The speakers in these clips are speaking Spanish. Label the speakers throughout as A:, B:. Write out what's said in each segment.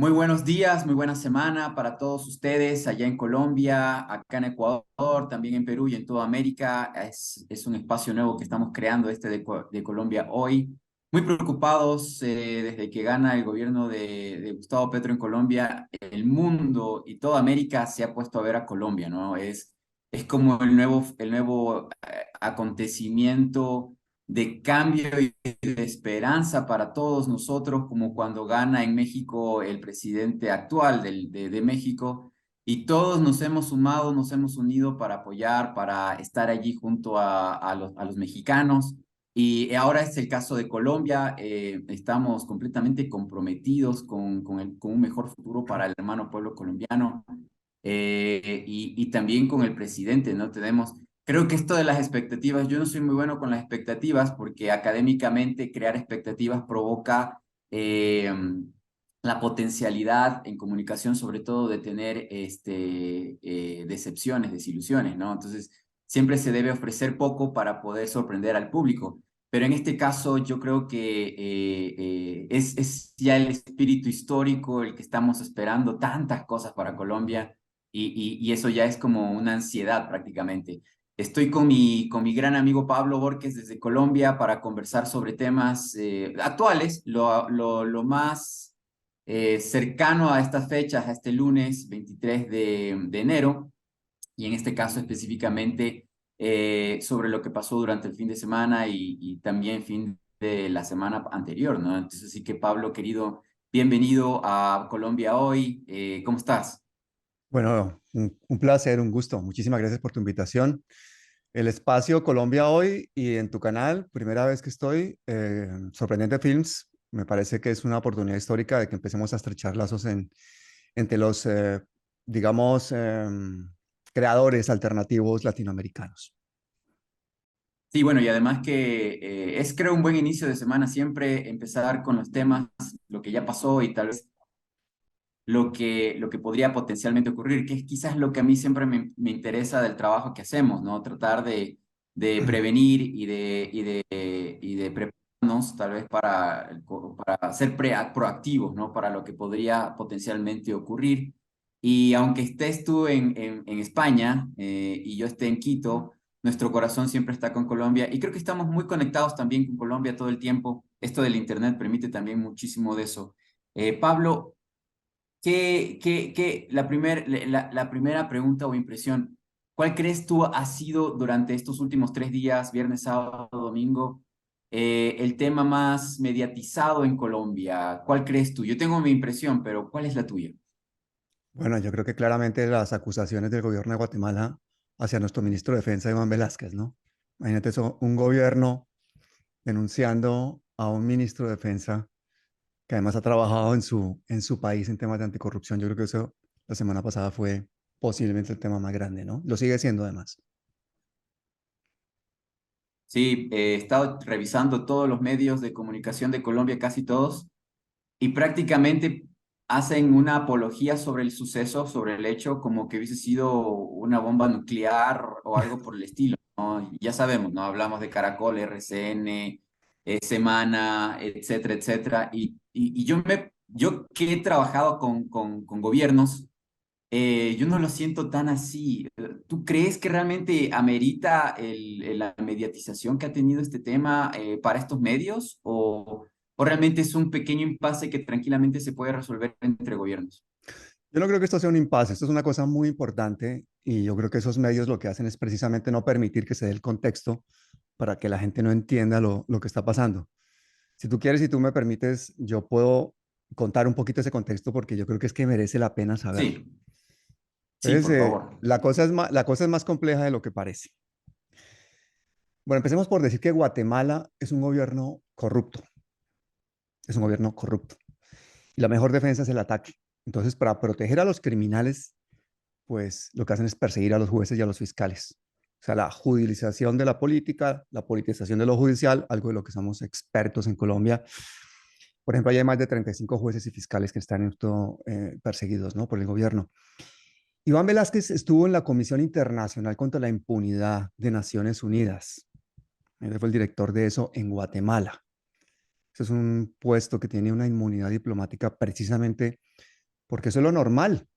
A: Muy buenos días, muy buena semana para todos ustedes allá en Colombia, acá en Ecuador, también en Perú y en toda América. Es un espacio nuevo que estamos creando de Colombia hoy. Muy preocupados desde que gana el gobierno de Gustavo Petro en Colombia, el mundo y toda América se ha puesto a ver a Colombia, ¿no? Es como el nuevo acontecimiento de cambio y de esperanza para todos nosotros, como cuando gana en México el presidente actual de México, y todos nos hemos sumado, nos hemos unido para apoyar, para estar allí junto a los mexicanos. Y ahora es el caso de Colombia. Estamos completamente comprometidos con un mejor futuro para el hermano pueblo colombiano, y también con el presidente, ¿no? Creo que esto de las expectativas, yo no soy muy bueno con las expectativas porque académicamente crear expectativas provoca eh, la potencialidad en comunicación, sobre todo de tener decepciones, desilusiones, ¿no? Entonces, siempre se debe ofrecer poco para poder sorprender al público. Pero en este caso yo creo que es ya el espíritu histórico el que estamos esperando tantas cosas para Colombia, y eso ya es como una ansiedad prácticamente. Estoy con mi gran amigo Pablo Borges desde Colombia para conversar sobre temas actuales, lo más cercano a estas fechas, a este lunes 23 de enero, y en este caso específicamente sobre lo que pasó durante el fin de semana y también fin de la semana anterior, ¿no? Entonces, así que Pablo, querido, bienvenido a Colombia hoy. ¿Cómo estás?
B: Bueno, un placer, un gusto. Muchísimas gracias por tu invitación. El espacio Colombia Hoy y en tu canal, primera vez que estoy, Sorprendente Films, me parece que es una oportunidad histórica de que empecemos a estrechar lazos entre los, digamos, creadores alternativos latinoamericanos.
A: Sí, bueno, y además que es creo un buen inicio de semana siempre empezar con los temas, lo que ya pasó y tal vez lo que podría potencialmente ocurrir, que es quizás lo que a mí siempre me interesa del trabajo que hacemos, ¿no? Tratar de prevenir y de prepararnos tal vez para ser proactivos, ¿no? Para lo que podría potencialmente ocurrir. Y aunque estés tú en España y yo esté en Quito, nuestro corazón siempre está con Colombia y creo que estamos muy conectados también con Colombia todo el tiempo. Esto del Internet permite también muchísimo de eso. Pablo, la primera pregunta o impresión, ¿cuál crees tú ha sido durante estos últimos 3 días, viernes, sábado, domingo, el tema más mediatizado en Colombia? ¿Cuál crees tú? Yo tengo mi impresión, pero ¿cuál es la tuya?
B: Bueno, yo creo que claramente las acusaciones del gobierno de Guatemala hacia nuestro ministro de Defensa, Iván Velázquez, ¿no? Imagínate eso, un gobierno denunciando a un ministro de Defensa que además ha trabajado en su país en temas de anticorrupción. Yo creo que eso la semana pasada fue posiblemente el tema más grande, ¿no? Lo sigue siendo además.
A: Sí, he estado revisando todos los medios de comunicación de Colombia, casi todos, y prácticamente hacen una apología sobre el suceso, sobre el hecho, como que hubiese sido una bomba nuclear o algo por el estilo, ¿no? Ya sabemos, ¿no? Hablamos de Caracol, RCN, Semana, etcétera, etcétera. Y yo que he trabajado con gobiernos, yo no lo siento tan así. ¿Tú crees que realmente amerita la mediatización que ha tenido este tema para estos medios? ¿O realmente es un pequeño impasse que tranquilamente se puede resolver entre gobiernos?
B: Yo no creo que esto sea un impasse, esto es una cosa muy importante y yo creo que esos medios lo que hacen es precisamente no permitir que se dé el contexto para que la gente no entienda lo que está pasando. Si tú quieres y tú me permites, yo puedo contar un poquito ese contexto porque yo creo que es que merece la pena saberlo.
A: Sí, sí,
B: Entonces,
A: por favor.
B: la cosa es más compleja de lo que parece. Bueno, empecemos por decir que Guatemala es un gobierno corrupto, es un gobierno corrupto. Y la mejor defensa es el ataque. Entonces, para proteger a los criminales, pues lo que hacen es perseguir a los jueces y a los fiscales. O sea, la judicialización de la política, la politización de lo judicial, algo de lo que somos expertos en Colombia. Por ejemplo, hay más de 35 jueces y fiscales que están perseguidos, ¿no? Por el gobierno. Iván Velázquez estuvo en la Comisión Internacional contra la Impunidad de Naciones Unidas. Él fue el director de eso en Guatemala. Ese es un puesto que tiene una inmunidad diplomática precisamente porque eso es lo normal,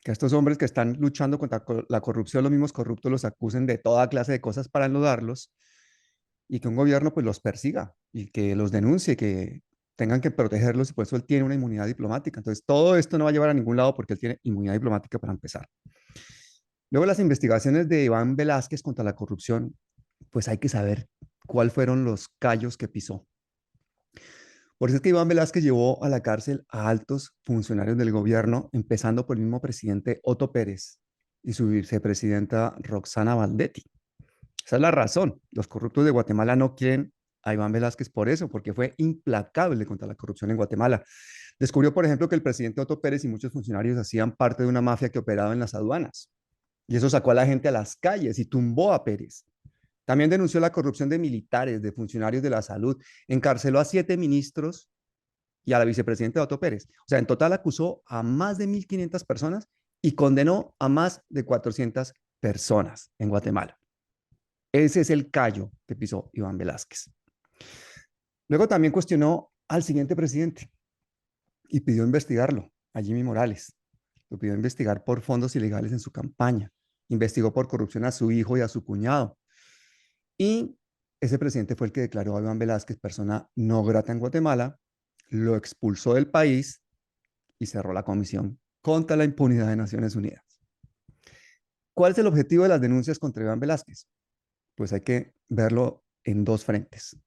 B: que a estos hombres que están luchando contra la corrupción, los mismos corruptos los acusen de toda clase de cosas para enlodarlos y que un gobierno pues los persiga y que los denuncie, que tengan que protegerlos y por eso él tiene una inmunidad diplomática. Entonces, todo esto no va a llevar a ningún lado porque él tiene inmunidad diplomática para empezar. Luego, las investigaciones de Iván Velázquez contra la corrupción, pues hay que saber cuáles fueron los callos que pisó. Por eso es que Iván Velázquez llevó a la cárcel a altos funcionarios del gobierno, empezando por el mismo presidente Otto Pérez y su vicepresidenta Roxana Valdetti. Esa es la razón. Los corruptos de Guatemala no quieren a Iván Velázquez por eso, porque fue implacable contra la corrupción en Guatemala. Descubrió, por ejemplo, que el presidente Otto Pérez y muchos funcionarios hacían parte de una mafia que operaba en las aduanas. Y eso sacó a la gente a las calles y tumbó a Pérez. También denunció la corrupción de militares, de funcionarios de la salud, encarceló a 7 ministros y a la vicepresidenta Otto Pérez. O sea, en total acusó a más de 1.500 personas y condenó a más de 400 personas en Guatemala. Ese es el callo que pisó Iván Velázquez. Luego también cuestionó al siguiente presidente y pidió investigarlo, a Jimmy Morales. Lo pidió investigar por fondos ilegales en su campaña. Investigó por corrupción a su hijo y a su cuñado. Y ese presidente fue el que declaró a Iván Velázquez persona no grata en Guatemala, lo expulsó del país y cerró la Comisión contra la Impunidad de Naciones Unidas. ¿Cuál es el objetivo de las denuncias contra Iván Velázquez? Pues hay que verlo en dos frentes.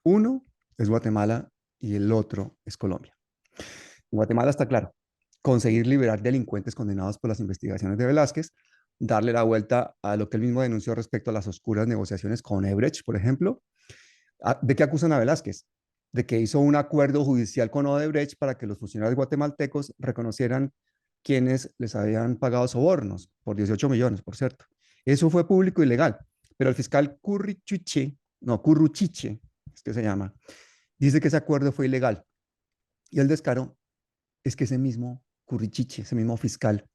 B: Uno es Guatemala y el otro es Colombia. En Guatemala está claro, conseguir liberar delincuentes condenados por las investigaciones de Velázquez, darle la vuelta a lo que él mismo denunció respecto a las oscuras negociaciones con Ebrecht, por ejemplo. ¿De qué acusan a Velázquez? De que hizo un acuerdo judicial con Odebrecht para que los funcionarios guatemaltecos reconocieran quienes les habían pagado sobornos por 18 millones, por cierto. Eso fue público y legal, pero el fiscal Curruchiche, es que se llama, dice que ese acuerdo fue ilegal. Y el descaro es que ese mismo Curruchiche, ese mismo fiscal,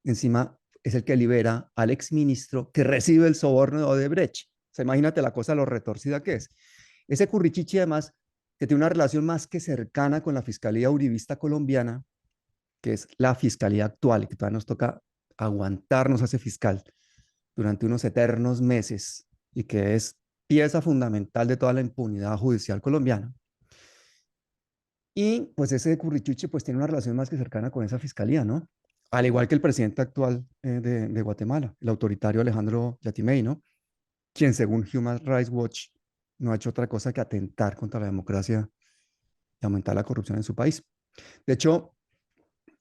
B: encima es el que libera al exministro que recibe el soborno de Odebrecht. O sea, imagínate la cosa, lo retorcida que es. Ese Currichichi, además, que tiene una relación más que cercana con la Fiscalía Uribista colombiana, que es la fiscalía actual, y que todavía nos toca aguantarnos a ese fiscal durante unos eternos meses, y que es pieza fundamental de toda la impunidad judicial colombiana. Y pues ese Currichichi pues tiene una relación más que cercana con esa fiscalía, ¿no? Al igual que el presidente actual de Guatemala, el autoritario Alejandro Yatimey, ¿no? Quien según Human Rights Watch no ha hecho otra cosa que atentar contra la democracia y aumentar la corrupción en su país. De hecho,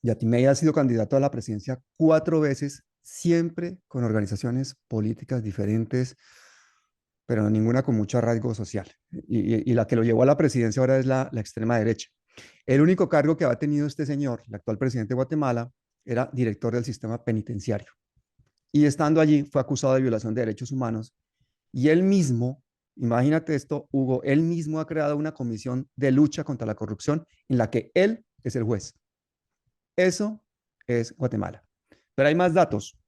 B: Yatimey ha sido candidato a la presidencia 4 veces, siempre con organizaciones políticas diferentes, pero ninguna con mucho arraigo social. Y la que lo llevó a la presidencia ahora es la extrema derecha. El único cargo que ha tenido este señor, el actual presidente de Guatemala, era director del sistema penitenciario. Y estando allí fue acusado de violación de derechos humanos. Y él mismo, imagínate esto, Hugo, él mismo ha creado una comisión de lucha contra la corrupción en la que él es el juez. Eso es Guatemala. Pero hay más datos.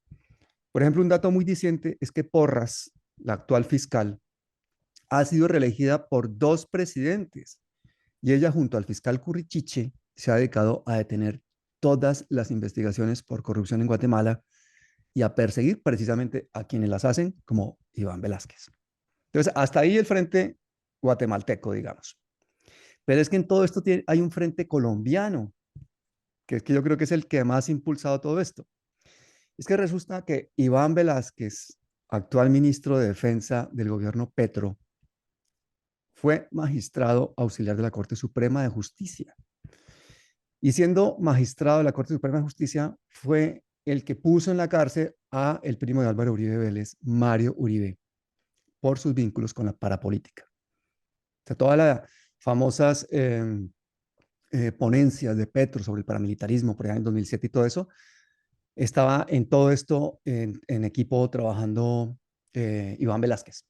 B: Por ejemplo, un dato muy diciente es que Porras, la actual fiscal, ha sido reelegida por 2 presidentes y ella junto al fiscal Currichiche se ha dedicado a detener todas las investigaciones por corrupción en Guatemala y a perseguir precisamente a quienes las hacen, como Iván Velázquez. Entonces, hasta ahí el frente guatemalteco, digamos. Pero es que en todo esto hay un frente colombiano, que es que yo creo que es el que más ha impulsado todo esto. Es que resulta que Iván Velázquez, actual ministro de Defensa del gobierno Petro, fue magistrado auxiliar de la Corte Suprema de Justicia. Y siendo magistrado de la Corte Suprema de Justicia, fue el que puso en la cárcel a el primo de Álvaro Uribe Vélez, Mario Uribe, por sus vínculos con la parapolítica. O sea, todas las famosas ponencias de Petro sobre el paramilitarismo, por allá en 2007 y todo eso, estaba en todo esto en equipo trabajando Iván Velázquez.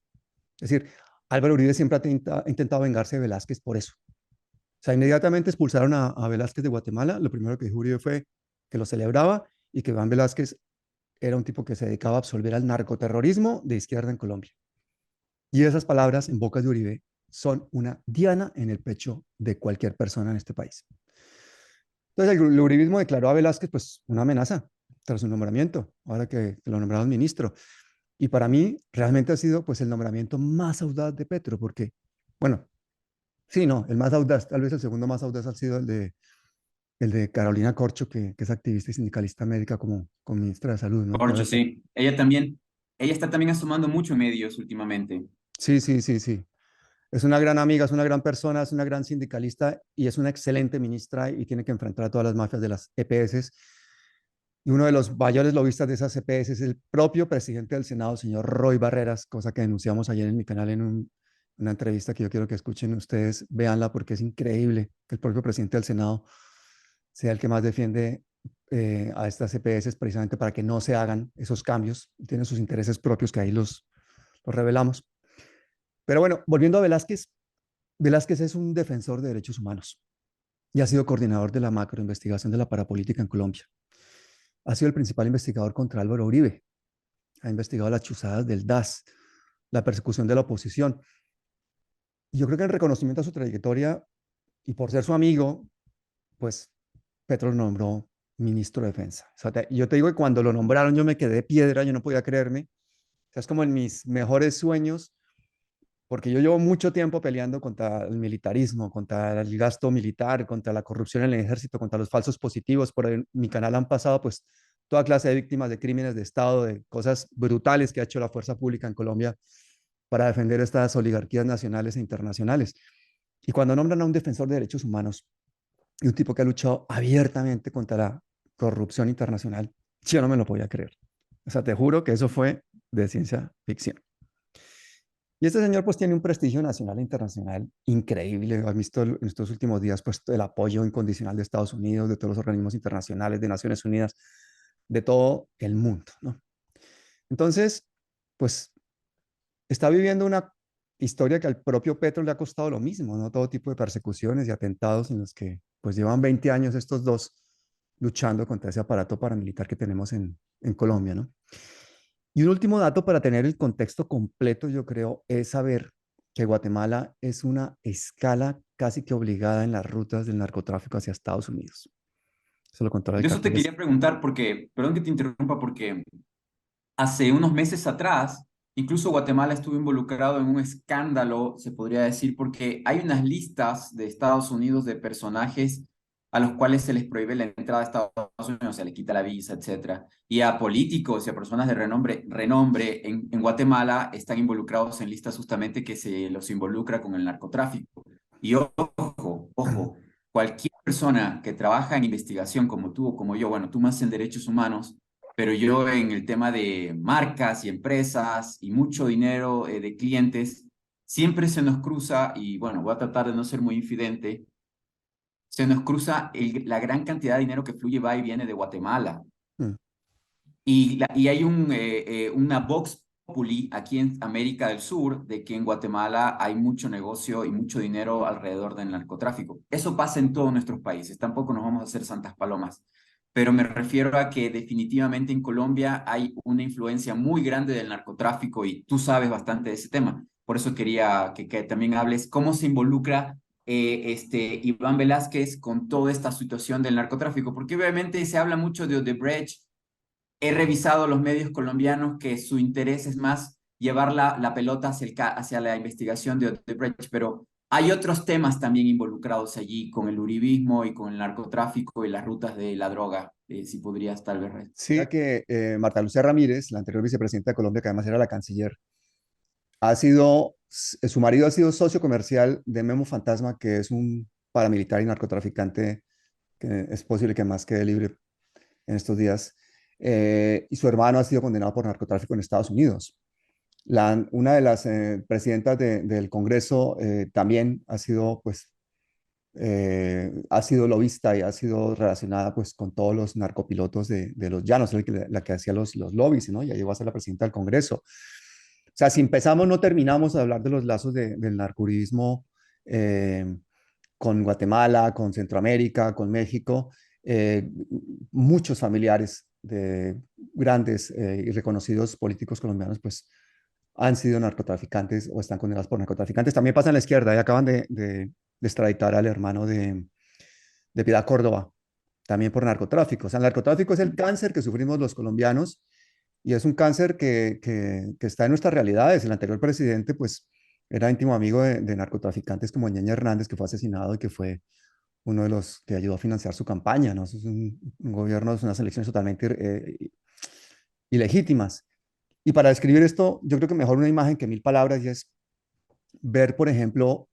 B: Es decir, Álvaro Uribe siempre ha intentado vengarse de Velázquez por eso. O sea, inmediatamente expulsaron a Velázquez de Guatemala. Lo primero que dijo Uribe fue que lo celebraba y que Iván Velázquez era un tipo que se dedicaba a absolver al narcoterrorismo de izquierda en Colombia. Y esas palabras en bocas de Uribe son una diana en el pecho de cualquier persona en este país. Entonces el uribismo declaró a Velázquez pues una amenaza tras su nombramiento, ahora que lo nombraron ministro. Y para mí realmente ha sido pues el nombramiento más audaz de Petro, porque, bueno, sí, no, el más audaz, tal vez el segundo más audaz ha sido el de Carolina Corcho, que es activista y sindicalista médica como ministra de Salud, ¿no?
A: Corcho, sí. Ella está también asomando mucho en medios últimamente.
B: Sí, sí, sí, sí. Es una gran amiga, es una gran persona, es una gran sindicalista y es una excelente ministra y tiene que enfrentar a todas las mafias de las EPS. Y uno de los mayores lobistas de esas EPS es el propio presidente del Senado, señor Roy Barreras, cosa que denunciamos ayer en mi canal en una entrevista que yo quiero que escuchen ustedes, véanla porque es increíble que el propio presidente del Senado sea el que más defiende a estas EPS precisamente para que no se hagan esos cambios. Tiene sus intereses propios que ahí los revelamos. Pero bueno, volviendo a Velázquez, Velázquez es un defensor de derechos humanos y ha sido coordinador de la macroinvestigación de la parapolítica en Colombia. Ha sido el principal investigador contra Álvaro Uribe. Ha investigado las chuzadas del DAS, la persecución de la oposición. Y yo creo que en reconocimiento a su trayectoria y por ser su amigo, pues Petro lo nombró ministro de Defensa. O sea, yo te digo que cuando lo nombraron yo me quedé de piedra, yo no podía creerme. O sea, es como en mis mejores sueños, porque yo llevo mucho tiempo peleando contra el militarismo, contra el gasto militar, contra la corrupción en el ejército, contra los falsos positivos. Por mi canal han pasado pues toda clase de víctimas de crímenes de Estado, de cosas brutales que ha hecho la fuerza pública en Colombia para defender estas oligarquías nacionales e internacionales. Y cuando nombran a un defensor de derechos humanos y un tipo que ha luchado abiertamente contra la corrupción internacional, yo no me lo podía creer. O sea, te juro que eso fue de ciencia ficción. Y este señor pues tiene un prestigio nacional e internacional increíble. Has visto en estos últimos días pues el apoyo incondicional de Estados Unidos, de todos los organismos internacionales, de Naciones Unidas, de todo el mundo, ¿no? Entonces, pues está viviendo una historia que al propio Petro le ha costado lo mismo, ¿no? Todo tipo de persecuciones y atentados en los que pues llevan 20 años estos dos luchando contra ese aparato paramilitar que tenemos en Colombia, ¿no? Y un último dato para tener el contexto completo, yo creo, es saber que Guatemala es una escala casi que obligada en las rutas del narcotráfico hacia Estados Unidos. Eso lo contó el
A: De eso te
B: cartel.
A: quería preguntar porque, perdón que te interrumpa, porque hace unos meses atrás, incluso Guatemala estuvo involucrado en un escándalo, se podría decir, porque hay unas listas de Estados Unidos de personajes a los cuales se les prohíbe la entrada a Estados Unidos, se les quita la visa, etcétera. Y a políticos y a personas de renombre en Guatemala están involucrados en listas justamente que se los involucra con el narcotráfico. Y ojo, cualquier persona que trabaja en investigación como tú o como yo, bueno, tú más en derechos humanos, pero yo en el tema de marcas y empresas y mucho dinero de clientes, siempre se nos cruza, y bueno, voy a tratar de no ser muy infidente, se nos cruza la gran cantidad de dinero que fluye, va y viene de Guatemala.
B: Mm.
A: Y hay una Vox Populi aquí en América del Sur de que en Guatemala hay mucho negocio y mucho dinero alrededor del narcotráfico. Eso pasa en todos nuestros países, tampoco nos vamos a hacer santas palomas, pero me refiero a que definitivamente en Colombia hay una influencia muy grande del narcotráfico y tú sabes bastante de ese tema. Por eso quería que también hables cómo se involucra Iván Velázquez con toda esta situación del narcotráfico, porque obviamente se habla mucho de Odebrecht. He revisado los medios colombianos que su interés es más llevar la pelota hacia la investigación de Odebrecht, pero hay otros temas también involucrados allí con el uribismo y con el narcotráfico y las rutas de la droga. Si podrías tal vez.
B: Sí, que Marta Lucía Ramírez, la anterior vicepresidenta de Colombia, que además era la canciller, su marido ha sido socio comercial de Memo Fantasma, que es un paramilitar y narcotraficante que es posible que más quede libre en estos días. Y su hermano ha sido condenado por narcotráfico en Estados Unidos. Una de las presidentas del Congreso también ha sido lobista y ha sido relacionada pues con todos los narcopilotos de los llanos, la que hacía los lobbies, ¿no? Ya llegó a ser la presidenta del Congreso. O sea, si empezamos, no terminamos a hablar de los lazos del narcurismo eh, con Guatemala, con Centroamérica, con México. Eh, Muchos familiares de grandes y reconocidos políticos colombianos, pues han sido narcotraficantes o están condenados por narcotraficantes. También pasa en la izquierda y acaban de extraditar al hermano de Piedad Córdoba, también por narcotráfico. O sea, el narcotráfico es el cáncer que sufrimos los colombianos y es un cáncer que está en nuestras realidades. El anterior presidente, pues, era íntimo amigo de narcotraficantes como Ñeñe Hernández, que fue asesinado y que fue uno de los que ayudó a financiar su campaña, ¿no? Eso es un gobierno, es unas elecciones totalmente ilegítimas. Y para describir esto, yo creo que mejor una imagen que mil palabras y es ver, por ejemplo,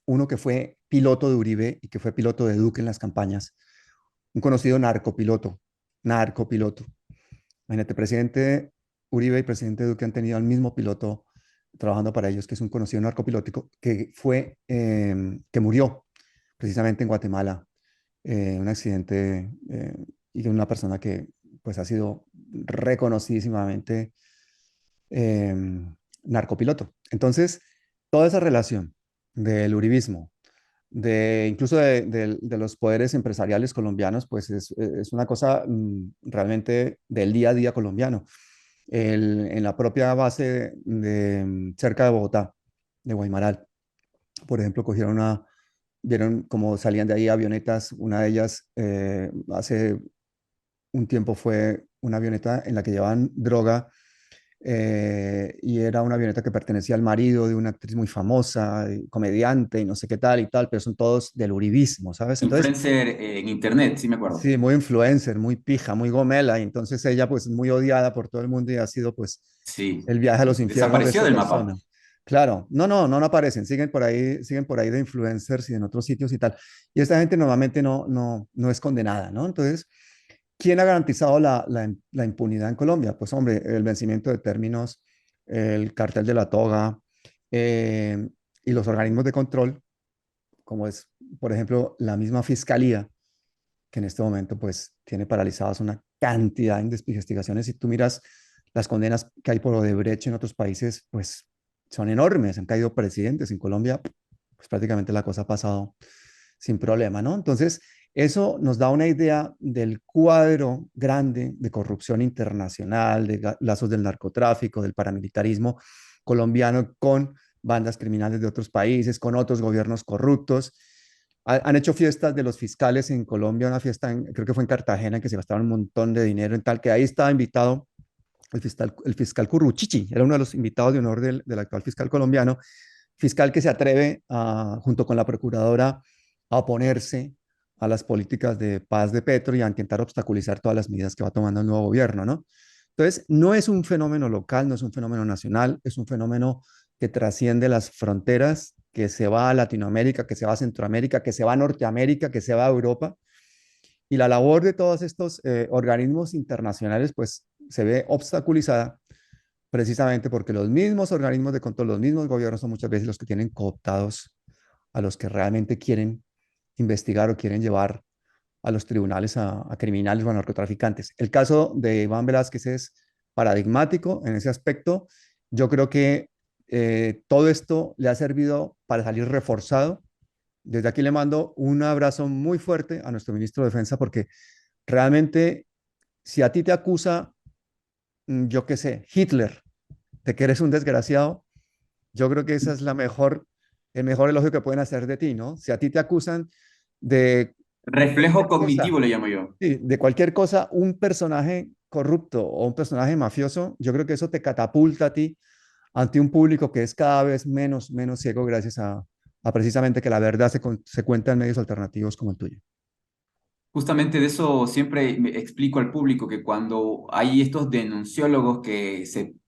B: uno que fue piloto de Uribe y que fue piloto de Duque en las campañas, un conocido narcopiloto, narcopiloto. Imagínate, presidente Uribe y presidente Duque han tenido al mismo piloto trabajando para ellos, que es un conocido narcopilótico que murió precisamente en Guatemala, un accidente y de una persona que pues ha sido reconocidísimamente eh, narcopiloto. Entonces, toda esa relación del uribismo, incluso de los poderes empresariales colombianos, pues es una cosa realmente del día a día colombiano. En la propia base cerca de Bogotá, de Guaymaral, por ejemplo, vieron cómo salían de ahí avionetas, una de ellas hace un tiempo fue una avioneta en la que llevaban droga y era una avioneta que pertenecía al marido de una actriz muy famosa, comediante y no sé qué tal y tal, pero son todos del uribismo, ¿sabes? Entonces,
A: Influencer en internet, sí me acuerdo.
B: sí, muy influencer, muy pija, muy gomela, y entonces ella pues muy odiada por todo el mundo y ha sido pues
A: Sí,
B: el viaje a los infiernos de
A: desapareció
B: esta
A: del mapa.
B: persona. Claro, no aparecen, siguen por ahí de influencers y en otros sitios y tal. Y esta gente normalmente no es condenada, ¿no? Entonces, ¿quién ha garantizado la impunidad en Colombia? Pues hombre, el vencimiento de términos, el cartel de la toga eh, y los organismos de control, como es, por ejemplo, la misma fiscalía, que en este momento pues tiene paralizadas una cantidad de investigaciones. Si tú miras las condenas que hay por Odebrecht en otros países, pues son enormes. Han caído presidentes en Colombia, pues prácticamente la cosa ha pasado sin problema, ¿no? Entonces, eso nos da una idea del cuadro grande de corrupción internacional, de lazos del narcotráfico, del paramilitarismo colombiano con bandas criminales de otros países, con otros gobiernos corruptos. Han hecho fiestas de los fiscales en Colombia, una fiesta, creo que fue en Cartagena, en que se gastaron un montón de dinero en tal, que ahí estaba invitado el fiscal Curruchichi, era uno de los invitados de honor del actual fiscal colombiano, fiscal que se atreve, junto con la procuradora, a oponerse a las políticas de paz de Petro y a intentar obstaculizar todas las medidas que va tomando el nuevo gobierno, ¿no? Entonces, no es un fenómeno local, no es un fenómeno nacional, es un fenómeno que trasciende las fronteras, que se va a Latinoamérica, que se va a Centroamérica, que se va a Norteamérica, que se va a Europa. Y la labor de todos estos organismos internacionales, pues, se ve obstaculizada precisamente porque los mismos organismos de control, los mismos gobiernos son muchas veces los que tienen cooptados a los que realmente quieren investigar o quieren llevar a los tribunales a criminales o a narcotraficantes. El caso de Iván Velázquez es paradigmático en ese aspecto. Yo creo que todo esto le ha servido para salir reforzado. Desde aquí le mando un abrazo muy fuerte a nuestro ministro de Defensa porque realmente si a ti te acusa, yo qué sé, Hitler, de que eres un desgraciado, yo creo que esa es el mejor elogio que pueden hacer de ti, ¿no? Si a ti te acusan de
A: Reflejo
B: cualquier cosa,
A: cognitivo le llamo yo.
B: sí, de cualquier cosa, un personaje corrupto o un personaje mafioso, yo creo que eso te catapulta a ti ante un público que es cada vez menos ciego gracias a precisamente que la verdad se cuenta en medios alternativos como el tuyo.
A: Justamente de eso siempre me explico al público que cuando hay estos denunciólogos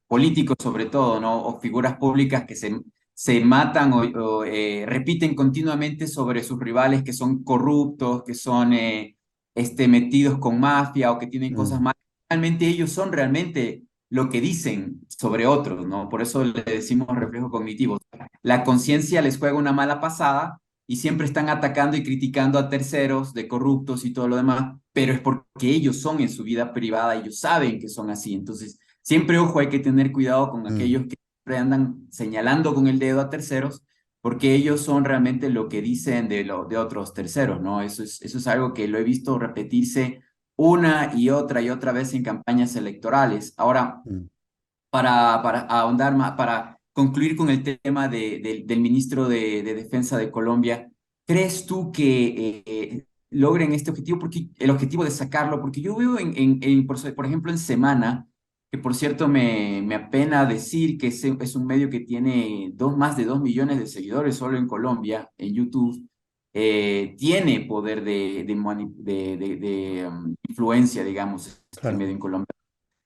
A: políticos sobre todo, ¿no? O figuras públicas que se matan o repiten continuamente sobre sus rivales que son corruptos, que son metidos con mafia o que tienen cosas
B: Mm,
A: malas, realmente ellos son realmente lo que dicen sobre otros, ¿no? Por eso le decimos reflejo cognitivo. La conciencia les juega una mala pasada y siempre están atacando y criticando a terceros de corruptos y todo lo demás, pero es porque ellos son en su vida privada, ellos saben que son así. Entonces, siempre, ojo, hay que tener cuidado con
B: mm,
A: aquellos que siempre andan señalando con el dedo a terceros, porque ellos son realmente lo que dicen de otros terceros, ¿no? Eso es algo que lo he visto repetirse una y otra vez en campañas electorales. Ahora,
B: mm.
A: para ahondar más, para concluir con el tema del ministro de Defensa de Colombia, ¿crees tú que logren este objetivo, porque el objetivo de sacarlo, porque yo veo por ejemplo, en Semana, que por cierto me apena decir que es un medio que tiene más de 2 millones de seguidores solo en Colombia, en YouTube, tiene poder de influencia, digamos, este
B: Claro.
A: medio en Colombia.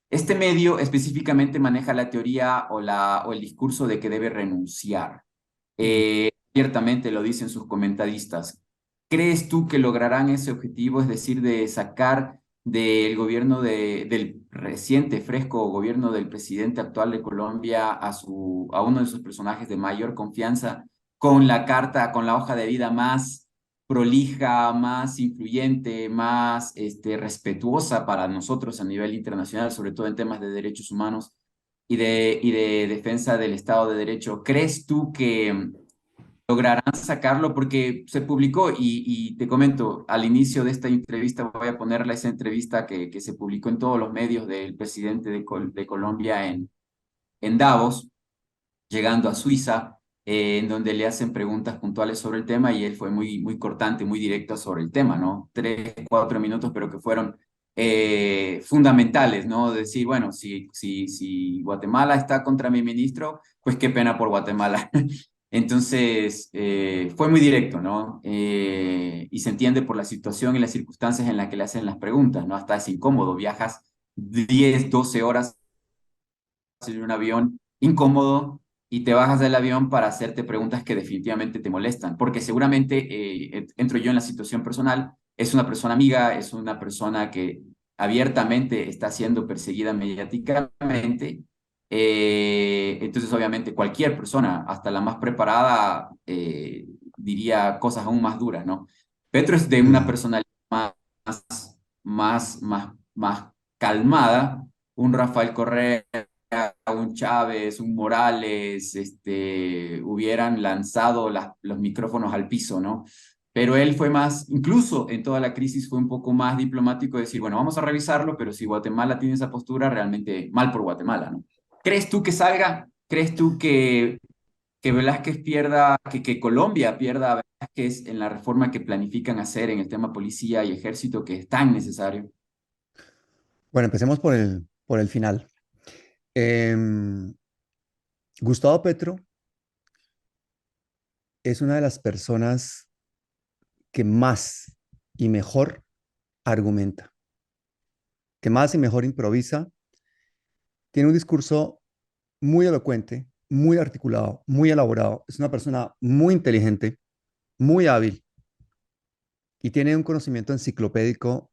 A: Este medio específicamente maneja la teoría o el discurso de que debe renunciar.
B: Mm.
A: Ciertamente lo dicen sus comentaristas. ¿Crees tú que lograrán ese objetivo, es decir, de sacar del gobierno del reciente, fresco gobierno del presidente actual de Colombia a uno de sus personajes de mayor confianza con la carta, con la hoja de vida más prolija, más influyente, más respetuosa para nosotros a nivel internacional, sobre todo en temas de derechos humanos y de defensa del Estado de Derecho? ¿Crees tú que lograrán sacarlo? Porque se publicó y te comento, al inicio de esta entrevista voy a ponerle esa entrevista que se publicó en todos los medios del presidente de Colombia en Davos, llegando a Suiza, en donde le hacen preguntas puntuales sobre el tema y él fue muy cortante, muy directo sobre el tema, ¿no? 3, 4 minutos, pero que fueron fundamentales, ¿no? Decir, bueno, si Guatemala está contra mi ministro, pues qué pena por Guatemala. Entonces, fue muy directo, ¿no? Y se entiende por la situación y las circunstancias en las que le hacen las preguntas, ¿no? Hasta es incómodo, viajas 10, 12 horas en un avión incómodo y te bajas del avión para hacerte preguntas que definitivamente te molestan, porque seguramente entro yo en la situación personal, es una persona amiga, es una persona que abiertamente está siendo perseguida mediáticamente, entonces obviamente cualquier persona, hasta la más preparada, diría cosas aún más duras, ¿no? Petro es de una
B: Mm.
A: personalidad más, más calmada, un Rafael Correa, un Chávez, un Morales, hubieran lanzado los micrófonos al piso, ¿no? Pero él fue más, incluso en toda la crisis fue un poco más diplomático, de decir, bueno, vamos a revisarlo, pero si Guatemala tiene esa postura, realmente mal por Guatemala, ¿no? ¿Crees tú que salga? ¿Crees tú que Velázquez pierda, que Colombia pierda a Velázquez en la reforma que planifican hacer en el tema policía y ejército, que es tan necesario?
B: Bueno, empecemos por el final. Em, Gustavo Petro es una de las personas que más y mejor argumenta, que más y mejor improvisa. Tiene un discurso muy elocuente, muy articulado, muy elaborado. Es una persona muy inteligente, muy hábil y tiene un conocimiento enciclopédico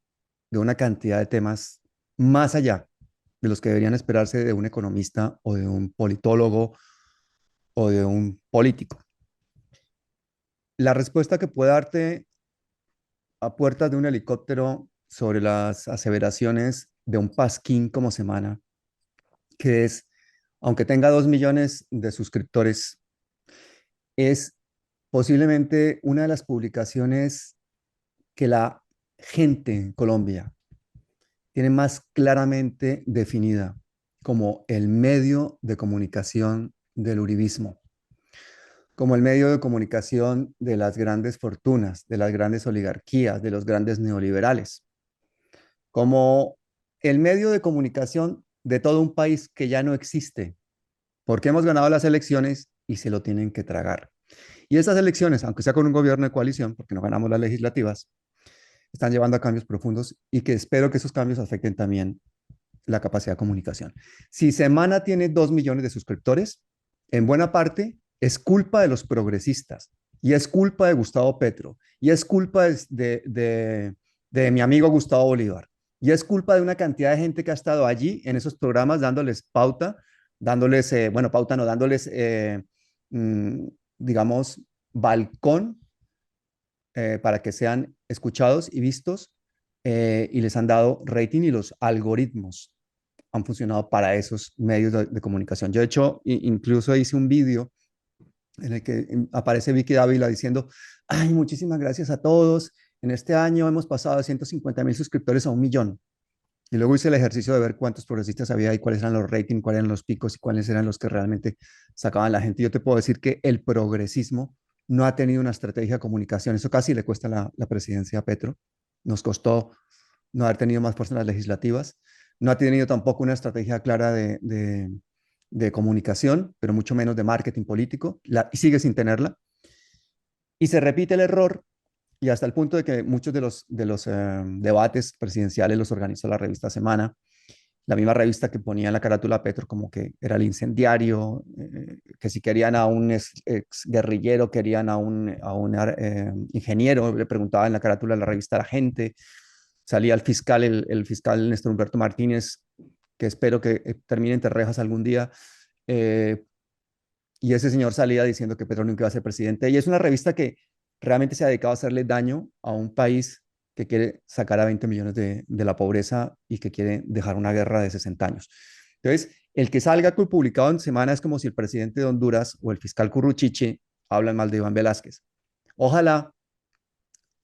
B: de una cantidad de temas más allá de los que deberían esperarse de un economista o de un politólogo o de un político. La respuesta que puede darte a puertas de un helicóptero sobre las aseveraciones de un pasquín como Semana, que es, aunque tenga 2 millones de suscriptores, es posiblemente una de las publicaciones que la gente en Colombia tiene más claramente definida como el medio de comunicación del uribismo, como el medio de comunicación de las grandes fortunas, de las grandes oligarquías, de los grandes neoliberales, como el medio de comunicación de todo un país que ya no existe, porque hemos ganado las elecciones y se lo tienen que tragar. Y esas elecciones, aunque sea con un gobierno de coalición, porque no ganamos las legislativas, están llevando a cambios profundos y que espero que esos cambios afecten también la capacidad de comunicación. Si Semana tiene 2 millones de suscriptores, en buena parte es culpa de los progresistas y es culpa de Gustavo Petro y es culpa de mi amigo Gustavo Bolívar y es culpa de una cantidad de gente que ha estado allí en esos programas dándoles pauta, dándoles, bueno, pauta no, dándoles, mm, digamos, balcón para que sean escuchados y vistos y les han dado rating y los algoritmos han funcionado para esos medios de comunicación. Yo, de hecho, incluso hice un vídeo en el que aparece Vicky Dávila diciendo, ay, muchísimas gracias a todos. En este año hemos pasado de 150.000 suscriptores a 1 millón. Y luego hice el ejercicio de ver cuántos progresistas había y cuáles eran los ratings, cuáles eran los picos y cuáles eran los que realmente sacaban la gente. Yo te puedo decir que el progresismo no ha tenido una estrategia de comunicación. Eso casi le cuesta la presidencia a Petro. Nos costó no haber tenido más fuerzas legislativas. No ha tenido tampoco una estrategia clara de comunicación, pero mucho menos de marketing político, y sigue sin tenerla. Y se repite el error, y hasta el punto de que muchos de los debates presidenciales los organizó la revista Semana, la misma revista que ponía en la carátula a Petro como que era el incendiario, que si querían a un ex guerrillero, querían a un ingeniero, le preguntaba en la carátula de la revista a la gente, salía el fiscal, el fiscal Néstor Humberto Martínez, que espero que termine entre rejas algún día, eh, y ese señor salía diciendo que Petro nunca iba a ser presidente, y es una revista que realmente se ha dedicado a hacerle daño a un país que quiere sacar a 20 millones de la pobreza y que quiere dejar una guerra de 60 años. Entonces, el que salga publicado en semana es como si el presidente de Honduras o el fiscal Curruchiche hablan mal de Iván Velázquez. Ojalá,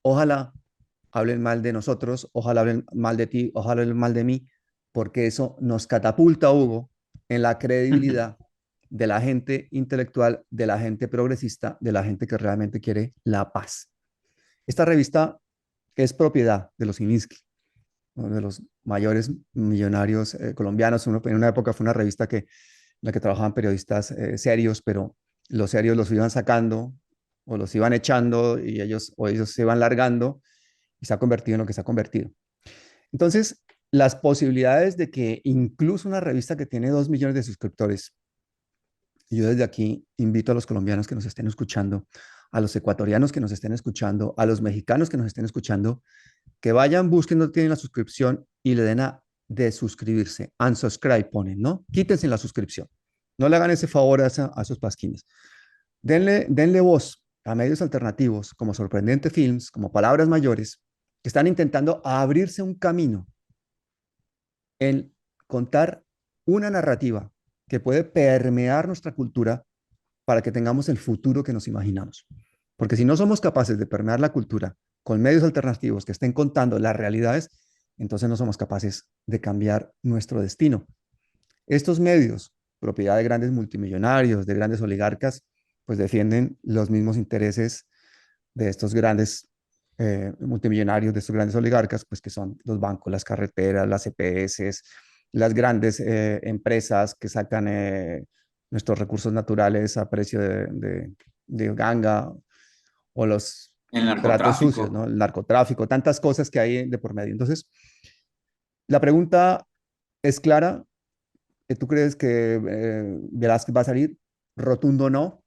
B: ojalá hablen mal de nosotros, ojalá hablen mal de ti, ojalá hablen mal de mí, porque eso nos catapulta, Hugo, en la credibilidad de la gente intelectual, de la gente progresista, de la gente que realmente quiere la paz. Esta revista es propiedad de los Ininsky, uno de los mayores millonarios colombianos. En una época fue una revista en la que trabajaban periodistas serios, pero los serios los iban sacando o los iban echando y ellos se iban largando y se ha convertido en lo que se ha convertido. Entonces, las posibilidades de que incluso una revista que tiene 2 millones de suscriptores, y yo desde aquí invito a los colombianos que nos estén escuchando, a los ecuatorianos que nos estén escuchando, a los mexicanos que nos estén escuchando, que vayan, busquen donde tienen la suscripción y le den a de suscribirse. Unsubscribe ponen, ¿no? Quítense la suscripción. No le hagan ese favor a esos pasquines. Denle voz a medios alternativos como Sorprendente Films, como Palabras Mayores, que están intentando abrirse un camino en contar una narrativa que puede permear nuestra cultura para que tengamos el futuro que nos imaginamos. Porque si no somos capaces de permear la cultura con medios alternativos que estén contando las realidades, entonces no somos capaces de cambiar nuestro destino. Estos medios, propiedad de grandes multimillonarios, de grandes oligarcas, pues defienden los mismos intereses de estos grandes multimillonarios, de estos grandes oligarcas, pues que son los bancos, las carreteras, las EPS, las grandes empresas que sacan nuestros recursos naturales a precio de ganga, o los
A: El
B: tratos sucios,
A: narcotráfico.
B: ¿no? El narcotráfico, tantas cosas que hay de por medio. Entonces, la pregunta es clara. ¿Tú crees que Velázquez va a salir? Rotundo no.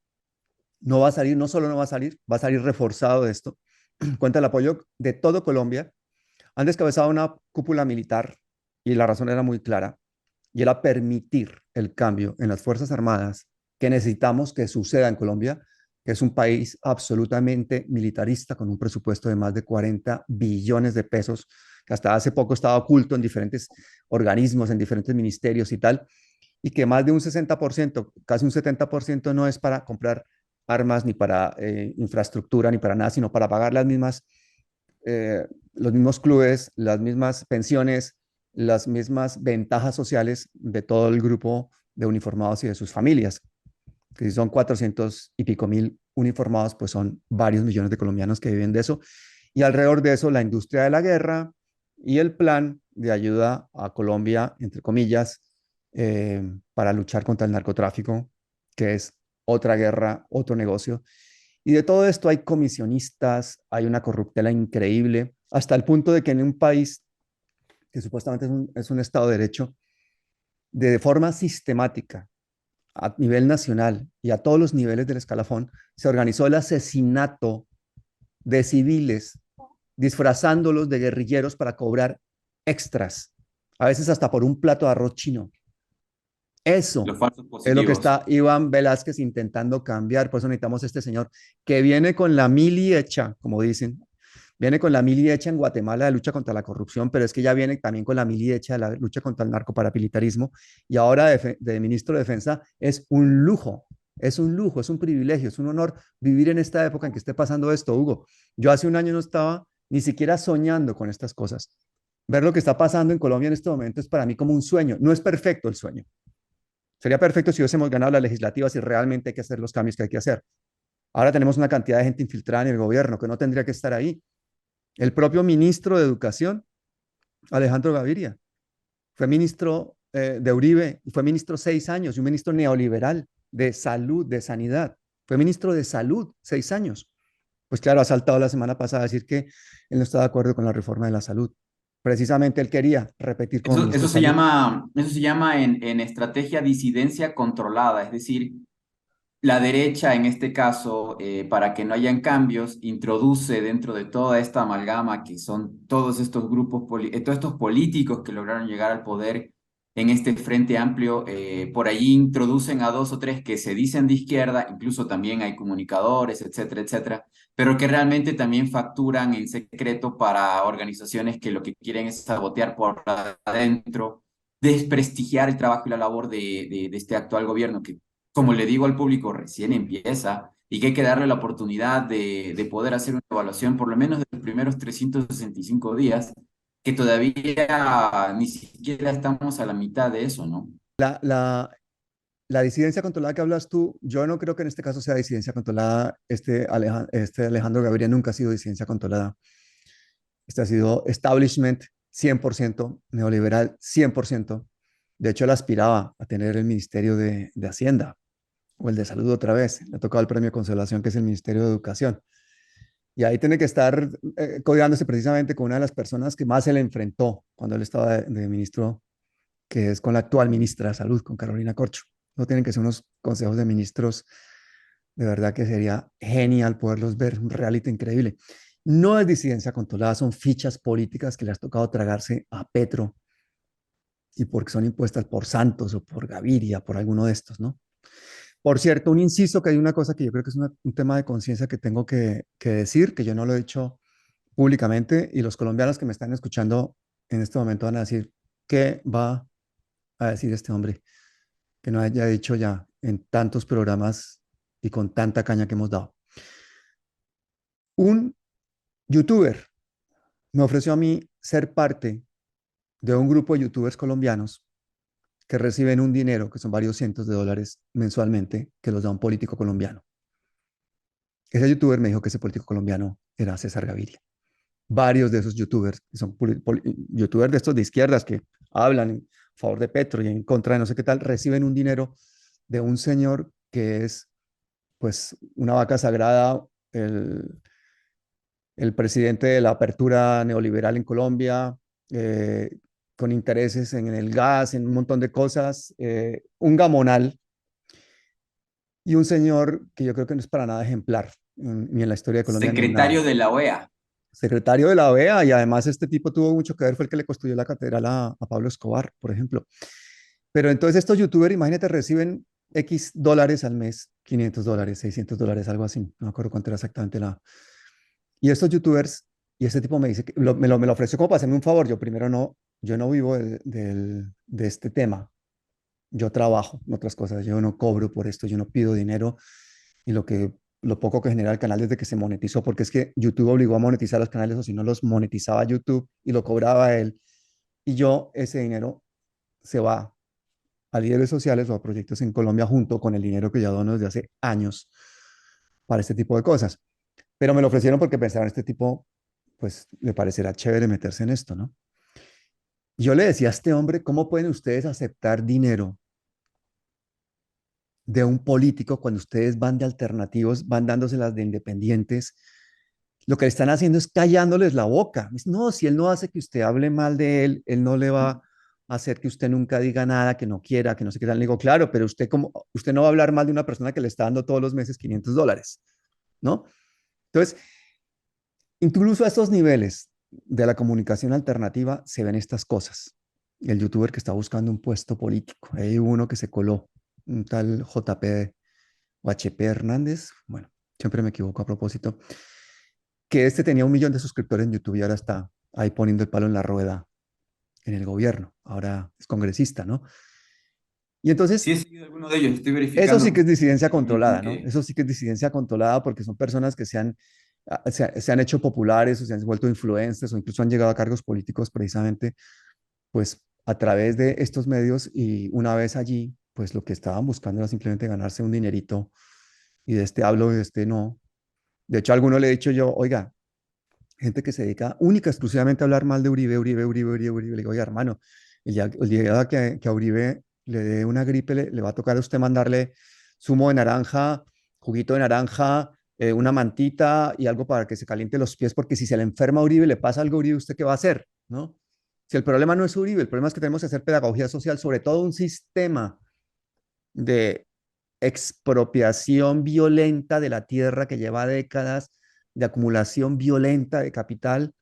B: No va a salir, no solo no va a salir reforzado de esto. Cuenta el apoyo de todo Colombia. Han descabezado una cúpula militar y la razón era muy clara, y era permitir el cambio en las Fuerzas Armadas que necesitamos que suceda en Colombia, que es un país absolutamente militarista con un presupuesto de más de 40 billones de pesos, que hasta hace poco estaba oculto en diferentes organismos, en diferentes ministerios y tal, y que más de un 60%, casi un 70% no es para comprar armas, ni para infraestructura, ni para nada, sino para pagar los mismos clubes, las mismas pensiones, las mismas ventajas sociales de todo el grupo de uniformados y de sus familias. Que si son 400 y pico mil uniformados, pues son varios millones de colombianos que viven de eso. Y alrededor de eso, la industria de la guerra y el plan de ayuda a Colombia, entre comillas, para luchar contra el narcotráfico, que es otra guerra, otro negocio. Y de todo esto hay comisionistas, hay una corruptela increíble, hasta el punto de que en un país que supuestamente es un Estado de Derecho, de forma sistemática, a nivel nacional y a todos los niveles del escalafón, se organizó el asesinato de civiles, disfrazándolos de guerrilleros para cobrar extras, a veces hasta por un plato de arroz chino.
A: Los
B: Eso
A: falsos
B: es lo que
A: positivos.
B: está Iván Velázquez intentando cambiar. Por eso necesitamos a este señor que viene con la mili hecha, como dicen. Viene con la mili hecha en Guatemala de lucha contra la corrupción, pero es que ya viene también con la mili hecha de la lucha contra el narcoparamilitarismo. Y ahora de ministro de Defensa es un lujo, es un lujo, es un privilegio, es un honor vivir en esta época en que esté pasando esto, Hugo. Yo hace un año no estaba ni siquiera soñando con estas cosas. Ver lo que está pasando en Colombia en este momento es para mí como un sueño. No es perfecto el sueño. Sería perfecto si hubiésemos ganado las legislativas y realmente hay que hacer los cambios que hay que hacer. Ahora tenemos una cantidad de gente infiltrada en el gobierno que no tendría que estar ahí. El propio ministro de Educación, Alejandro Gaviria, fue ministro de Uribe, y fue ministro 6 años, y un ministro neoliberal de salud, de sanidad. Fue ministro de salud 6 años. Pues claro, ha saltado la semana pasada a decir que él no está de acuerdo con la reforma de la salud. Precisamente él quería repetir como
A: Eso,
B: ministro de salud.
A: eso se llama en estrategia disidencia controlada, es decir, la derecha, en este caso, para que no hayan cambios, introduce dentro de toda esta amalgama que son todos estos grupos, todos estos políticos que lograron llegar al poder en este frente amplio, por allí introducen a dos o tres que se dicen de izquierda, incluso también hay comunicadores, etcétera, etcétera, pero que realmente también facturan en secreto para organizaciones que lo que quieren es sabotear por adentro, desprestigiar el trabajo y la labor de este actual gobierno que, como le digo al público, recién empieza y que hay que darle la oportunidad de poder hacer una evaluación por lo menos de los primeros 365 días, que todavía ni siquiera estamos a la mitad de eso, ¿no?
B: La, la, la disidencia controlada que hablas tú, yo no creo que en este caso sea disidencia controlada. Este Alejandro Gaviria nunca ha sido disidencia controlada. Este ha sido establishment 100%, neoliberal 100%. De hecho, él aspiraba a tener el Ministerio de Hacienda o el de Salud otra vez. Le ha tocado el premio de consolación, que es el Ministerio de Educación. Y ahí tiene que estar codeándose precisamente con una de las personas que más se le enfrentó cuando él estaba de ministro, que es con la actual ministra de Salud, con Carolina Corcho. No tienen que ser unos consejos de ministros, de verdad que sería genial poderlos ver, un reality increíble. No es disidencia controlada, son fichas políticas que le has tocado tragarse a Petro y porque son impuestas por Santos o por Gaviria, por alguno de estos, ¿no? Por cierto, un inciso, que hay una cosa que yo creo que es un tema de conciencia que tengo que decir, que yo no lo he dicho públicamente, y los colombianos que me están escuchando en este momento van a decir, ¿qué va a decir este hombre que no haya dicho ya en tantos programas y con tanta caña que hemos dado? Un youtuber me ofreció a mí ser parte de un grupo de youtubers colombianos que reciben un dinero, que son varios cientos de dólares mensualmente, que los da un político colombiano. Ese youtuber me dijo que ese político colombiano era César Gaviria. Varios de esos youtubers, que son youtubers de estos de izquierdas que hablan en favor de Petro y en contra de no sé qué tal, reciben un dinero de un señor que es pues una vaca sagrada, el presidente de la apertura neoliberal en Colombia, con intereses en el gas, en un montón de cosas, un gamonal y un señor que yo creo que no es para nada ejemplar, ni en la historia de Colombia ni en nada.
A: Secretario de la OEA.
B: Secretario de la OEA, y además este tipo tuvo mucho que ver, fue el que le construyó la catedral a Pablo Escobar, por ejemplo. Pero entonces estos youtubers, imagínate, reciben X dólares al mes, $500, $600, algo así, no me acuerdo cuánto era exactamente la. Y estos youtubers, y este tipo me dice, que me lo ofreció como para hacerme un favor. Yo primero no, yo no vivo de este tema, yo trabajo en otras cosas, yo no cobro por esto, yo no pido dinero, y lo poco que genera el canal desde que se monetizó, porque es que YouTube obligó a monetizar los canales, o si no los monetizaba YouTube y lo cobraba él, y yo ese dinero se va a líderes sociales o a proyectos en Colombia junto con el dinero que ya dono desde hace años para este tipo de cosas. Pero me lo ofrecieron porque pensaban, este tipo, pues le parecerá chévere meterse en esto, ¿no? Yo le decía a este hombre, ¿cómo pueden ustedes aceptar dinero de un político cuando ustedes van de alternativos, van dándoselas de independientes? Lo que le están haciendo es callándoles la boca. No, si él no hace que usted hable mal de él, él no le va a hacer que usted nunca diga nada, que no quiera, que no sé qué tal. Le digo, claro, pero usted no va a hablar mal de una persona que le está dando todos los meses $500, ¿no? Entonces, incluso a estos niveles de la comunicación alternativa se ven estas cosas. El youtuber que está buscando un puesto político. Hay uno que se coló, un tal JP o HP Hernández. Bueno, siempre me equivoco a propósito. Que este tenía 1 millón de suscriptores en YouTube y ahora está ahí poniendo el palo en la rueda en el gobierno. Ahora es congresista, ¿no? Y
A: Sí
B: entonces,
A: he seguido alguno de ellos, estoy
B: eso sí
A: verificando
B: que es disidencia
A: en
B: controlada, ¿no?
A: que...
B: Eso sí que es disidencia controlada porque son personas que se han hecho populares o se han vuelto influencers o incluso han llegado a cargos políticos precisamente, pues a través de estos medios, y una vez allí, pues lo que estaban buscando era simplemente ganarse un dinerito y de este hablo y de este no. De hecho, a alguno le he dicho yo, oiga, gente que se dedica única, exclusivamente a hablar mal de Uribe, Uribe, Uribe, Uribe, Uribe. Le digo, oye, hermano, el día que a Uribe le dé una gripe, le va a tocar a usted mandarle zumo de naranja, juguito de naranja, una mantita y algo para que se caliente los pies, porque si se le enferma a Uribe, le pasa algo a Uribe, ¿usted qué va a hacer? ¿No? Si el problema no es Uribe, el problema es que tenemos que hacer pedagogía social sobre todo un sistema de expropiación violenta de la tierra que lleva décadas de acumulación violenta de capital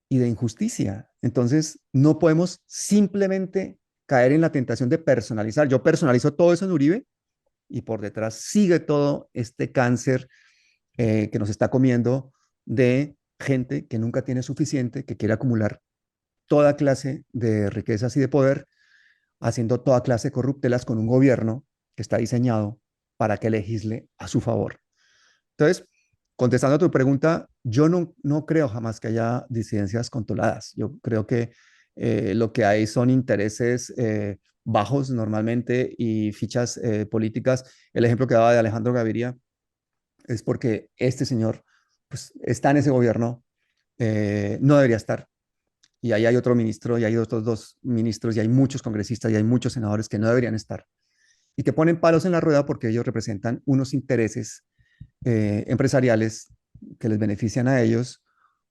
B: y de injusticia. Entonces, no podemos simplemente caer en la tentación de personalizar. Yo personalizo todo eso en Uribe y por detrás sigue todo este cáncer que nos está comiendo de gente que nunca tiene suficiente, que quiere acumular toda clase de riquezas y de poder, haciendo toda clase de corruptelas con un gobierno que está diseñado para que legisle a su favor. Entonces, contestando a tu pregunta, yo no creo jamás que haya disidencias controladas. Yo creo que lo que hay son intereses bajos normalmente y fichas políticas. El ejemplo que daba de Alejandro Gaviria es porque este señor pues, está en ese gobierno, no debería estar. Y ahí hay otro ministro, y hay otros dos ministros, y hay muchos congresistas, y hay muchos senadores que no deberían estar. Y que ponen palos en la rueda porque ellos representan unos intereses empresariales que les benefician a ellos,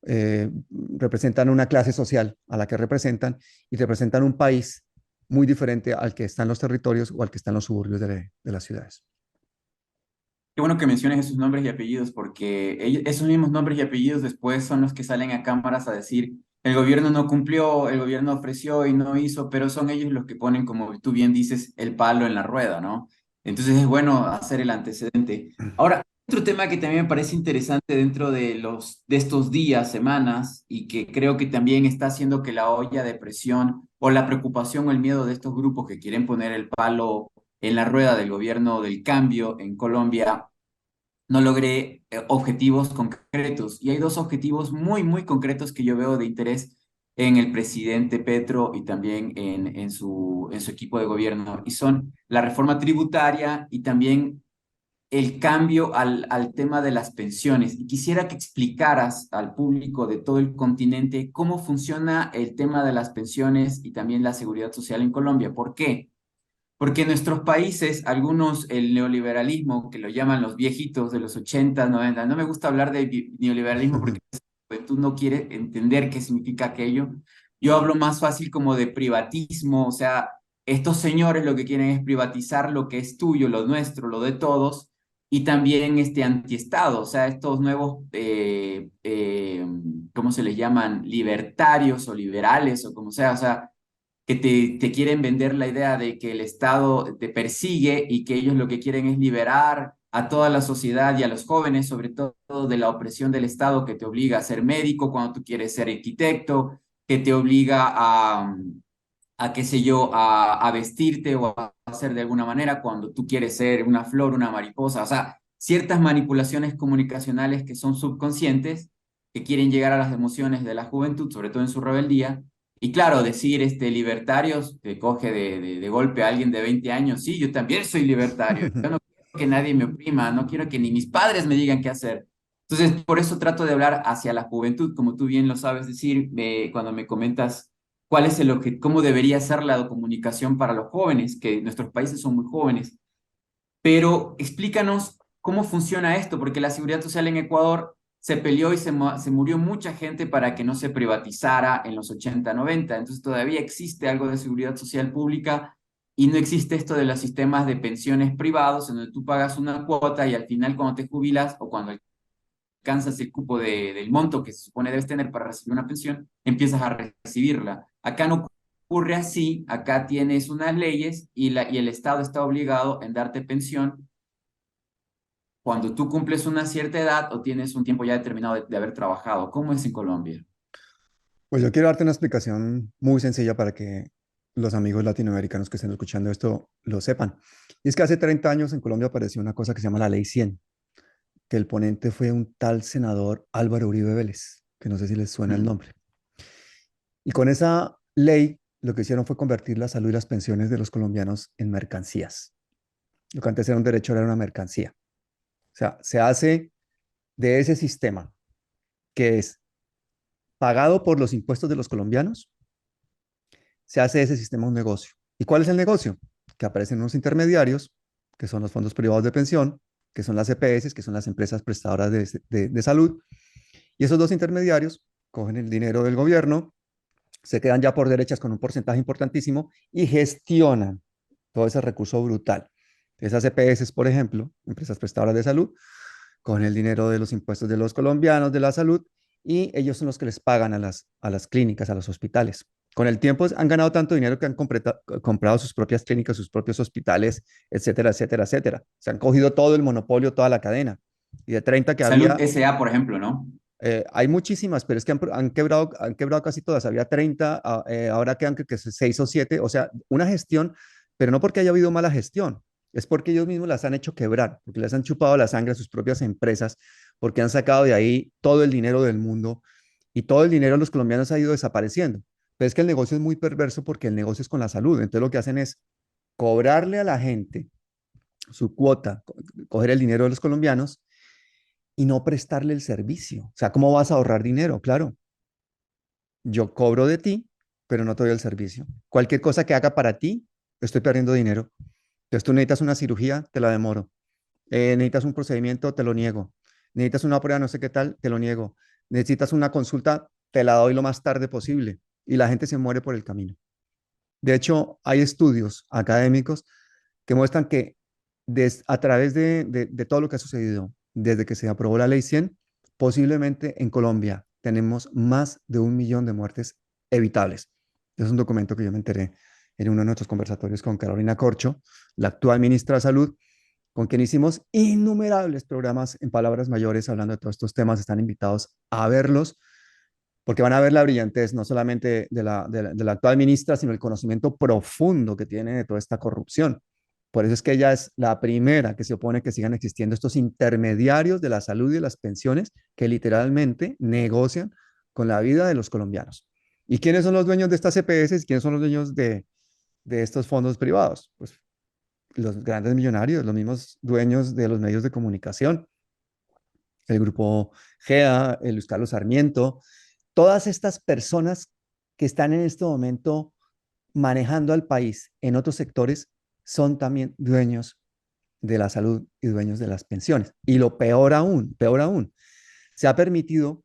B: representan una clase social a la que representan y representan un país muy diferente al que está en los territorios o al que está en los suburbios de las ciudades.
A: Qué bueno que menciones esos nombres y apellidos, porque esos mismos nombres y apellidos después son los que salen a cámaras a decir, el gobierno no cumplió, el gobierno ofreció y no hizo, pero son ellos los que ponen, como tú bien dices, el palo en la rueda, ¿no? Entonces es bueno hacer el antecedente. Ahora, otro tema que también me parece interesante dentro de estos días, semanas, y que creo que también está haciendo que la olla de presión o la preocupación o el miedo de estos grupos que quieren poner el palo en la rueda del gobierno del cambio en Colombia no logré objetivos concretos. Y hay dos objetivos muy, muy concretos que yo veo de interés en el presidente Petro y también en su equipo de gobierno. Y son la reforma tributaria y también el cambio al tema de las pensiones. Y quisiera que explicaras al público de todo el continente cómo funciona el tema de las pensiones y también la seguridad social en Colombia. ¿Por qué? Porque en nuestros países, algunos, el neoliberalismo, que lo llaman los viejitos de los 80, 90, no me gusta hablar de neoliberalismo porque la juventud no quiere entender qué significa aquello. Yo hablo más fácil como de privatismo, o sea, estos señores lo que quieren es privatizar lo que es tuyo, lo nuestro, lo de todos, y también este antiestado, o sea, estos nuevos, ¿cómo se les llaman? Libertarios o liberales o como sea, o sea, que te quieren vender la idea de que el Estado te persigue y que ellos lo que quieren es liberar a toda la sociedad y a los jóvenes, sobre todo de la opresión del Estado que te obliga a ser médico cuando tú quieres ser arquitecto, que te obliga a qué sé yo, a vestirte o a hacer de alguna manera cuando tú quieres ser una flor, una mariposa, o sea, ciertas manipulaciones comunicacionales que son subconscientes, que quieren llegar a las emociones de la juventud, sobre todo en su rebeldía. Y claro, decir libertarios te coge de golpe a alguien de 20 años, sí, yo también soy libertario, yo no quiero que nadie me oprima, no quiero que ni mis padres me digan qué hacer. Entonces, por eso trato de hablar hacia la juventud, como tú bien lo sabes decir, cuando me comentas cuál es cómo debería ser la comunicación para los jóvenes, que nuestros países son muy jóvenes. Pero explícanos cómo funciona esto, porque la seguridad social en Ecuador se peleó y se murió mucha gente para que no se privatizara en los 80, 90. Entonces todavía existe algo de seguridad social pública y no existe esto de los sistemas de pensiones privados en donde tú pagas una cuota y al final cuando te jubilas o cuando alcanzas el cupo del monto que se supone debes tener para recibir una pensión, empiezas a recibirla. Acá no ocurre así, acá tienes unas leyes y el Estado está obligado en darte pensión cuando tú cumples una cierta edad o tienes un tiempo ya determinado de haber trabajado. ¿Cómo es en Colombia?
B: Pues yo quiero darte una explicación muy sencilla para que los amigos latinoamericanos que estén escuchando esto lo sepan. Y es que hace 30 años en Colombia apareció una cosa que se llama la Ley 100, que el ponente fue un tal senador Álvaro Uribe Vélez, que no sé si les suena el
A: Mm.
B: nombre. Y con esa ley lo que hicieron fue convertir la salud y las pensiones de los colombianos en mercancías. Lo que antes era un derecho era una mercancía. sea, se hace de ese sistema que es pagado por los impuestos de los colombianos, se hace de ese sistema un negocio. ¿Y cuál es el negocio? Que aparecen unos intermediarios, que son los fondos privados de pensión, que son las EPS, que son las empresas prestadoras de salud, y esos dos intermediarios cogen el dinero del gobierno, se quedan ya por derechas con un porcentaje importantísimo y gestionan todo ese recurso brutal. Esas EPS, por ejemplo, empresas prestadoras de salud, con el dinero de los impuestos de los colombianos, de la salud, y ellos son los que les pagan a las clínicas, a los hospitales. Con el tiempo han ganado tanto dinero que han comprado sus propias clínicas, sus propios hospitales, etcétera, etcétera, etcétera. Se han cogido todo el monopolio, toda la cadena. Y de 30 que
A: Salud
B: había,
A: SA, por ejemplo, ¿no?
B: hay muchísimas, pero es que han quebrado casi todas. Había 30, ahora quedan que 6 o 7. O sea, una gestión, pero no porque haya habido mala gestión, es porque ellos mismos las han hecho quebrar, porque les han chupado la sangre a sus propias empresas, porque han sacado de ahí todo el dinero del mundo y todo el dinero de los colombianos ha ido desapareciendo. Pero es que el negocio es muy perverso porque el negocio es con la salud. Entonces lo que hacen es cobrarle a la gente su cuota, coger el dinero de los colombianos y no prestarle el servicio. O sea, ¿cómo vas a ahorrar dinero? Claro, yo cobro de ti, pero no te doy el servicio. Cualquier cosa que haga para ti, estoy perdiendo dinero. Entonces tú necesitas una cirugía, te la demoro. Necesitas un procedimiento, te lo niego. Necesitas una prueba, no sé qué tal, te lo niego. Necesitas una consulta, te la doy lo más tarde posible. Y la gente se muere por el camino. De hecho, hay estudios académicos que muestran que a través de todo lo que ha sucedido desde que se aprobó la Ley 100, posiblemente en Colombia tenemos más de 1 millón de muertes evitables. Es un documento que yo me enteré en uno de nuestros conversatorios con Carolina Corcho, la actual ministra de Salud, con quien hicimos innumerables programas en palabras mayores hablando de todos estos temas. Están invitados a verlos porque van a ver la brillantez no solamente de la actual ministra, sino el conocimiento profundo que tiene de toda esta corrupción. Por eso es que ella es la primera que se opone que sigan existiendo estos intermediarios de la salud y de las pensiones que literalmente negocian con la vida de los colombianos. ¿Y quiénes son los dueños de estas EPS y quiénes son los dueños de estos fondos privados? Pues los grandes millonarios, los mismos dueños de los medios de comunicación, el grupo GEA, el Luis Carlos Sarmiento, todas estas personas que están en este momento manejando al país en otros sectores son también dueños de la salud y dueños de las pensiones. Y lo peor aún, se ha permitido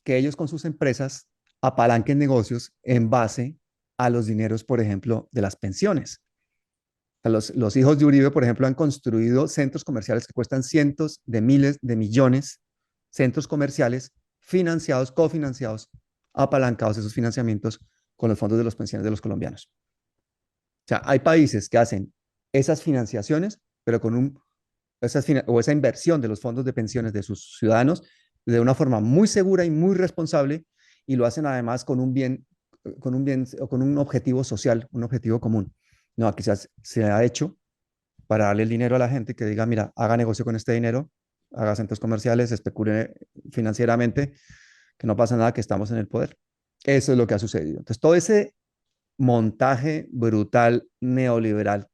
B: que ellos con sus empresas apalanquen negocios en base a los dineros, por ejemplo, de las pensiones. Los hijos de Uribe, por ejemplo, han construido centros comerciales que cuestan cientos de miles de millones, centros comerciales financiados, cofinanciados, apalancados esos financiamientos con los fondos de las pensiones de los colombianos. O sea, hay países que hacen esas financiaciones, pero con o esa inversión de los fondos de pensiones de sus ciudadanos de una forma muy segura y muy responsable, y lo hacen además con un bien o con un objetivo social, un objetivo común. No, aquí se ha hecho para darle el dinero a la gente que diga, mira, haga negocio con este dinero, haga centros comerciales, especule financieramente, que no pasa nada, que estamos en el poder. Eso es lo que ha sucedido. Entonces, todo ese montaje brutal neoliberal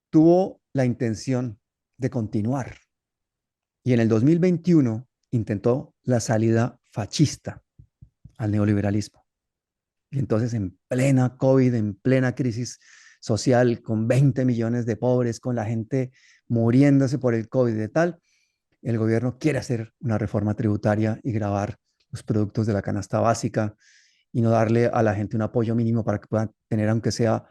B: tuvo la intención de continuar y en el 2021 intentó la salida fascista al neoliberalismo. Y entonces en plena COVID, en plena crisis social, con 20 millones de pobres, con la gente muriéndose por el COVID y tal, el gobierno quiere hacer una reforma tributaria y gravar los productos de la canasta básica y no darle a la gente un apoyo mínimo para que puedan tener, aunque sea,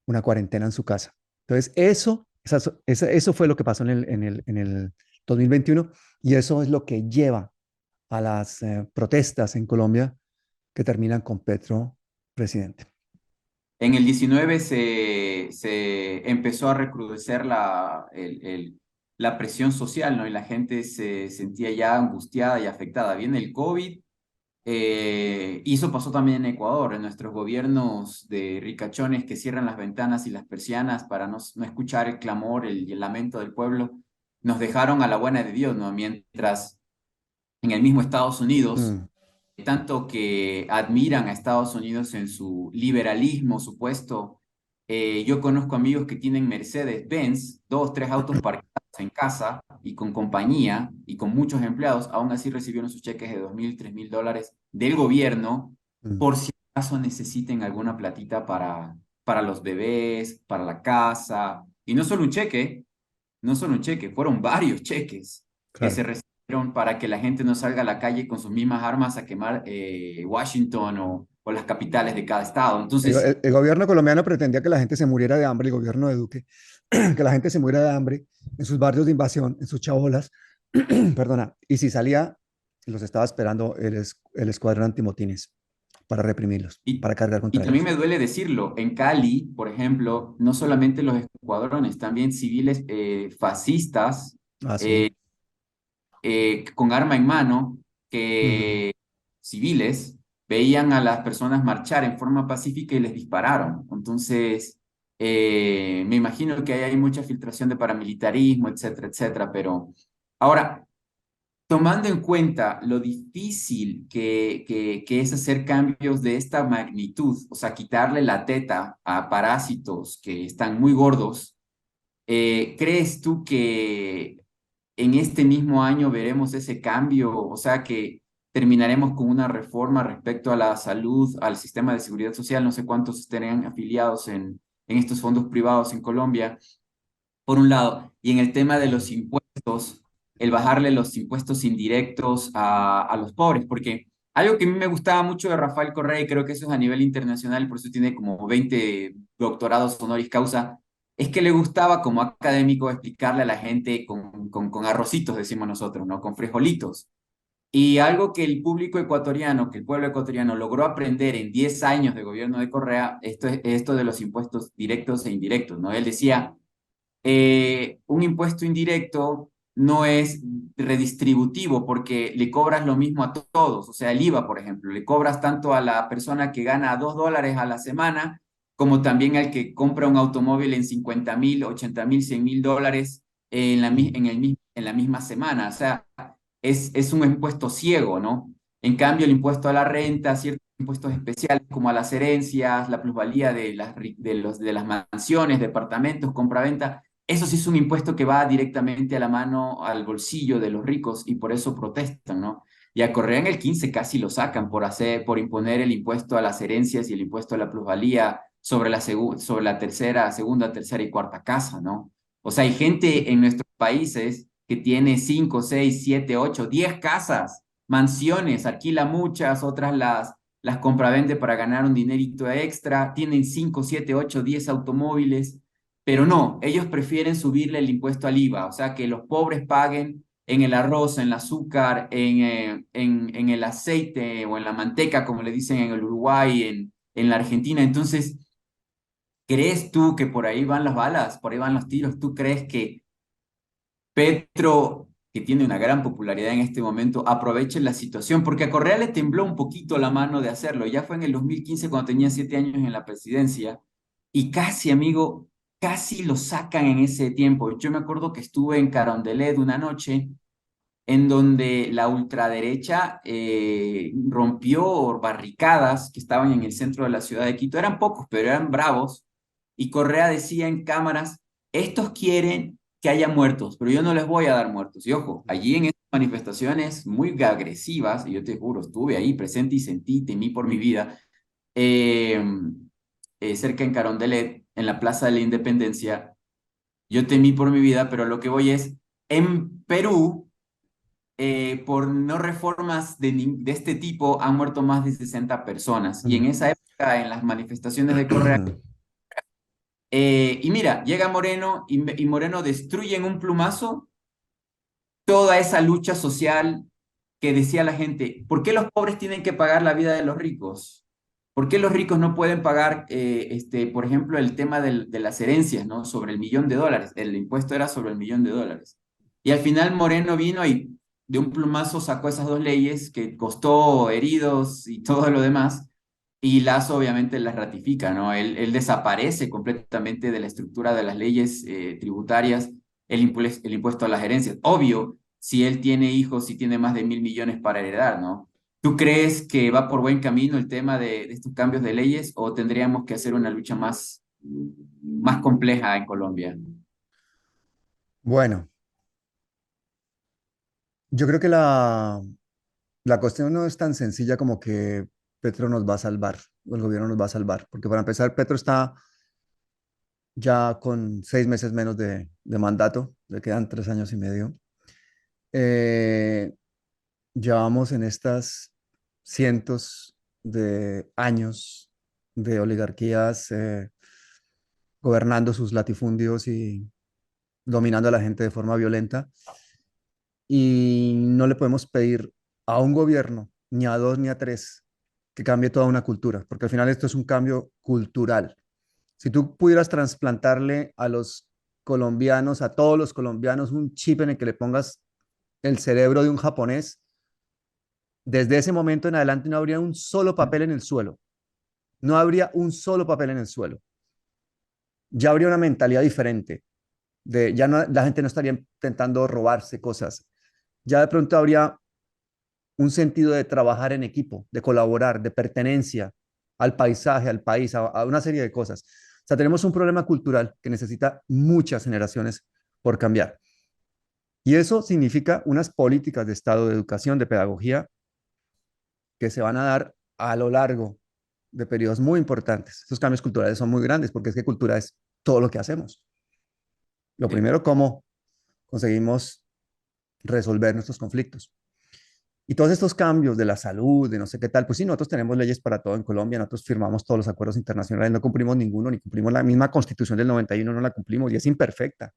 B: una cuarentena en su casa. Entonces, eso fue lo que pasó en el 2021 y eso es lo que lleva a las protestas en Colombia que terminan con Petro presidente.
A: En el 19 se empezó a recrudecer la presión social, ¿no? Y la gente se sentía ya angustiada y afectada. Viene el COVID, y eso pasó también en Ecuador, en nuestros gobiernos de ricachones que cierran las ventanas y las persianas para no escuchar el clamor y el lamento del pueblo, nos dejaron a la buena de Dios, ¿no? Mientras en el mismo Estados Unidos,
B: Mm,
A: tanto que admiran a Estados Unidos en su liberalismo supuesto. Yo conozco amigos que tienen Mercedes-Benz, dos, tres autos parqueados en casa y con compañía y con muchos empleados, aún así recibieron sus cheques de 2.000, $3.000 del gobierno
B: Mm.
A: por si acaso necesiten alguna platita para los bebés, para la casa. Y no solo un cheque, no solo un cheque, fueron varios cheques que se
B: Claro.
A: recibieron para que la gente no salga a la calle con sus mismas armas a quemar Washington o las capitales de cada estado. Entonces,
B: El gobierno colombiano pretendía que la gente se muriera de hambre, el gobierno de Duque, que la gente se muriera de hambre en sus barrios de invasión, en sus chabolas, perdona, y si salía, los estaba esperando el escuadrón antimotines para reprimirlos,
A: y,
B: para cargar
A: y
B: contra
A: también
B: ellos.
A: me duele decirlo, en Cali, por ejemplo, no solamente los escuadrones, también civiles fascistas
B: Ah, sí.
A: eh, con arma en mano,
B: Ujú.
A: que civiles veían a las personas marchar en forma pacífica y les dispararon. Entonces, me imagino que ahí hay mucha filtración de paramilitarismo, etcétera, etcétera, pero ahora, tomando en cuenta lo difícil que es hacer cambios de esta magnitud, o sea, quitarle la teta a parásitos que están muy gordos, ¿crees tú que en este mismo año veremos ese cambio? O sea, que terminaremos con una reforma respecto a la salud, al sistema de seguridad social, no sé cuántos estarían afiliados en estos fondos privados en Colombia, por un lado, y en el tema de los impuestos, el bajarle los impuestos indirectos a los pobres, porque algo que a mí me gustaba mucho de Rafael Correa, y creo que eso es a nivel internacional, por eso tiene como 20 doctorados honoris causa, es que le gustaba como académico explicarle a la gente con arrocitos, decimos nosotros, ¿no? Con frijolitos. Y algo que el público ecuatoriano, que el pueblo ecuatoriano logró aprender en 10 años de gobierno de Correa, esto de los impuestos directos e indirectos, ¿no? Él decía, un impuesto indirecto no es redistributivo porque le cobras lo mismo a todos. O sea, el IVA, por ejemplo, le cobras tanto a la persona que gana $2 a la semana como también al que compra un automóvil en 50.000, 80.000, $100.000 en la misma semana. O sea, es un impuesto ciego, ¿no? En cambio, el impuesto a la renta, ciertos impuestos especiales como a las herencias, la plusvalía de las mansiones, departamentos, compraventa, eso sí es un impuesto que va directamente a la mano, al bolsillo de los ricos y por eso protestan, ¿no? Y a Correa en el 15 casi lo sacan por imponer el impuesto a las herencias y el impuesto a la plusvalía sobre la tercera, segunda, tercera y cuarta casa, ¿no? O sea, hay gente en nuestros países que tiene 5, 6, 7, 8, 10 casas, mansiones, alquila muchas, otras las compravende para ganar un dinerito extra, tienen 5, 7, 8, 10 automóviles, pero no, ellos prefieren subirle el impuesto al IVA, o sea, que los pobres paguen en el arroz, en el azúcar, en el aceite o en la manteca, como le dicen en el Uruguay, en la Argentina. Entonces, ¿crees tú que por ahí van las balas, por ahí van los tiros? ¿Tú crees que Petro, que tiene una gran popularidad en este momento, aproveche la situación? Porque a Correa le tembló un poquito la mano de hacerlo. Ya fue en el 2015 cuando tenía 7 años en la presidencia y casi, amigo, casi lo sacan en ese tiempo. Yo me acuerdo que estuve en Carondelet una noche en donde la ultraderecha rompió barricadas que estaban en el centro de la ciudad de Quito. Eran pocos, pero eran bravos. Y Correa decía en cámaras, estos quieren que haya muertos, pero yo no les voy a dar muertos. Y ojo, allí en esas manifestaciones muy agresivas, y yo te juro, estuve ahí presente y sentí, temí por mi vida, eh, cerca en Carondelet, en la Plaza de la Independencia, yo temí por mi vida, pero lo que voy es, en Perú, por no reformas de este tipo han muerto más de 60 personas. Y en
B: Mm.
A: esa época, en las manifestaciones de Correa, y mira, llega Moreno y Moreno destruye en un plumazo toda esa lucha social que decía la gente, ¿por qué los pobres tienen que pagar la vida de los ricos? ¿Por qué los ricos no pueden pagar, por ejemplo, el tema de las herencias, ¿no? Sobre el $1.000.000. El impuesto era sobre el $1.000.000. Y al final Moreno vino y de un plumazo sacó esas dos leyes que costó heridos y todo lo demás. Y Lazo obviamente las ratifica, ¿no? Él desaparece completamente de la estructura de las leyes tributarias el impuesto a las herencias. Obvio, si él tiene hijos, si tiene más de 1.000 millones para heredar, ¿no? ¿Tú crees que va por buen camino el tema de estos cambios de leyes o tendríamos que hacer una lucha más compleja en Colombia?
B: Bueno. Yo creo que la cuestión no es tan sencilla como que Petro nos va a salvar o el gobierno nos va a salvar, porque para empezar, Petro está ya con 6 meses menos de mandato, le quedan 3 años y medio. Eh, Llevamos en estas cientos de años de oligarquías gobernando sus latifundios y dominando a la gente de forma violenta. Y no le podemos pedir a un gobierno, ni a dos ni a tres, que cambie toda una cultura, porque al final esto es un cambio cultural. Si tú pudieras trasplantarle a los colombianos, a todos los colombianos, un chip en el que le pongas el cerebro de un japonés, desde ese momento en adelante no habría un solo papel en el suelo. No habría un solo papel en el suelo. Ya habría una mentalidad diferente. Ya no, la gente no estaría intentando robarse cosas. Ya de pronto habría un sentido de trabajar en equipo, de colaborar, de pertenencia al paisaje, al país, a una serie de cosas. O sea, tenemos un problema cultural que necesita muchas generaciones por cambiar. Y eso significa unas políticas de Estado, de educación, de pedagogía, que se van a dar a lo largo de periodos muy importantes. Esos cambios culturales son muy grandes porque es que cultura es todo lo que hacemos. Lo
A: Sí.
B: primero, cómo conseguimos resolver nuestros conflictos. Y todos estos cambios de la salud, de no sé qué tal, pues sí, nosotros tenemos leyes para todo en Colombia, nosotros firmamos todos los acuerdos internacionales, no cumplimos ninguno, ni cumplimos la misma constitución del 91, no la cumplimos y es imperfecta.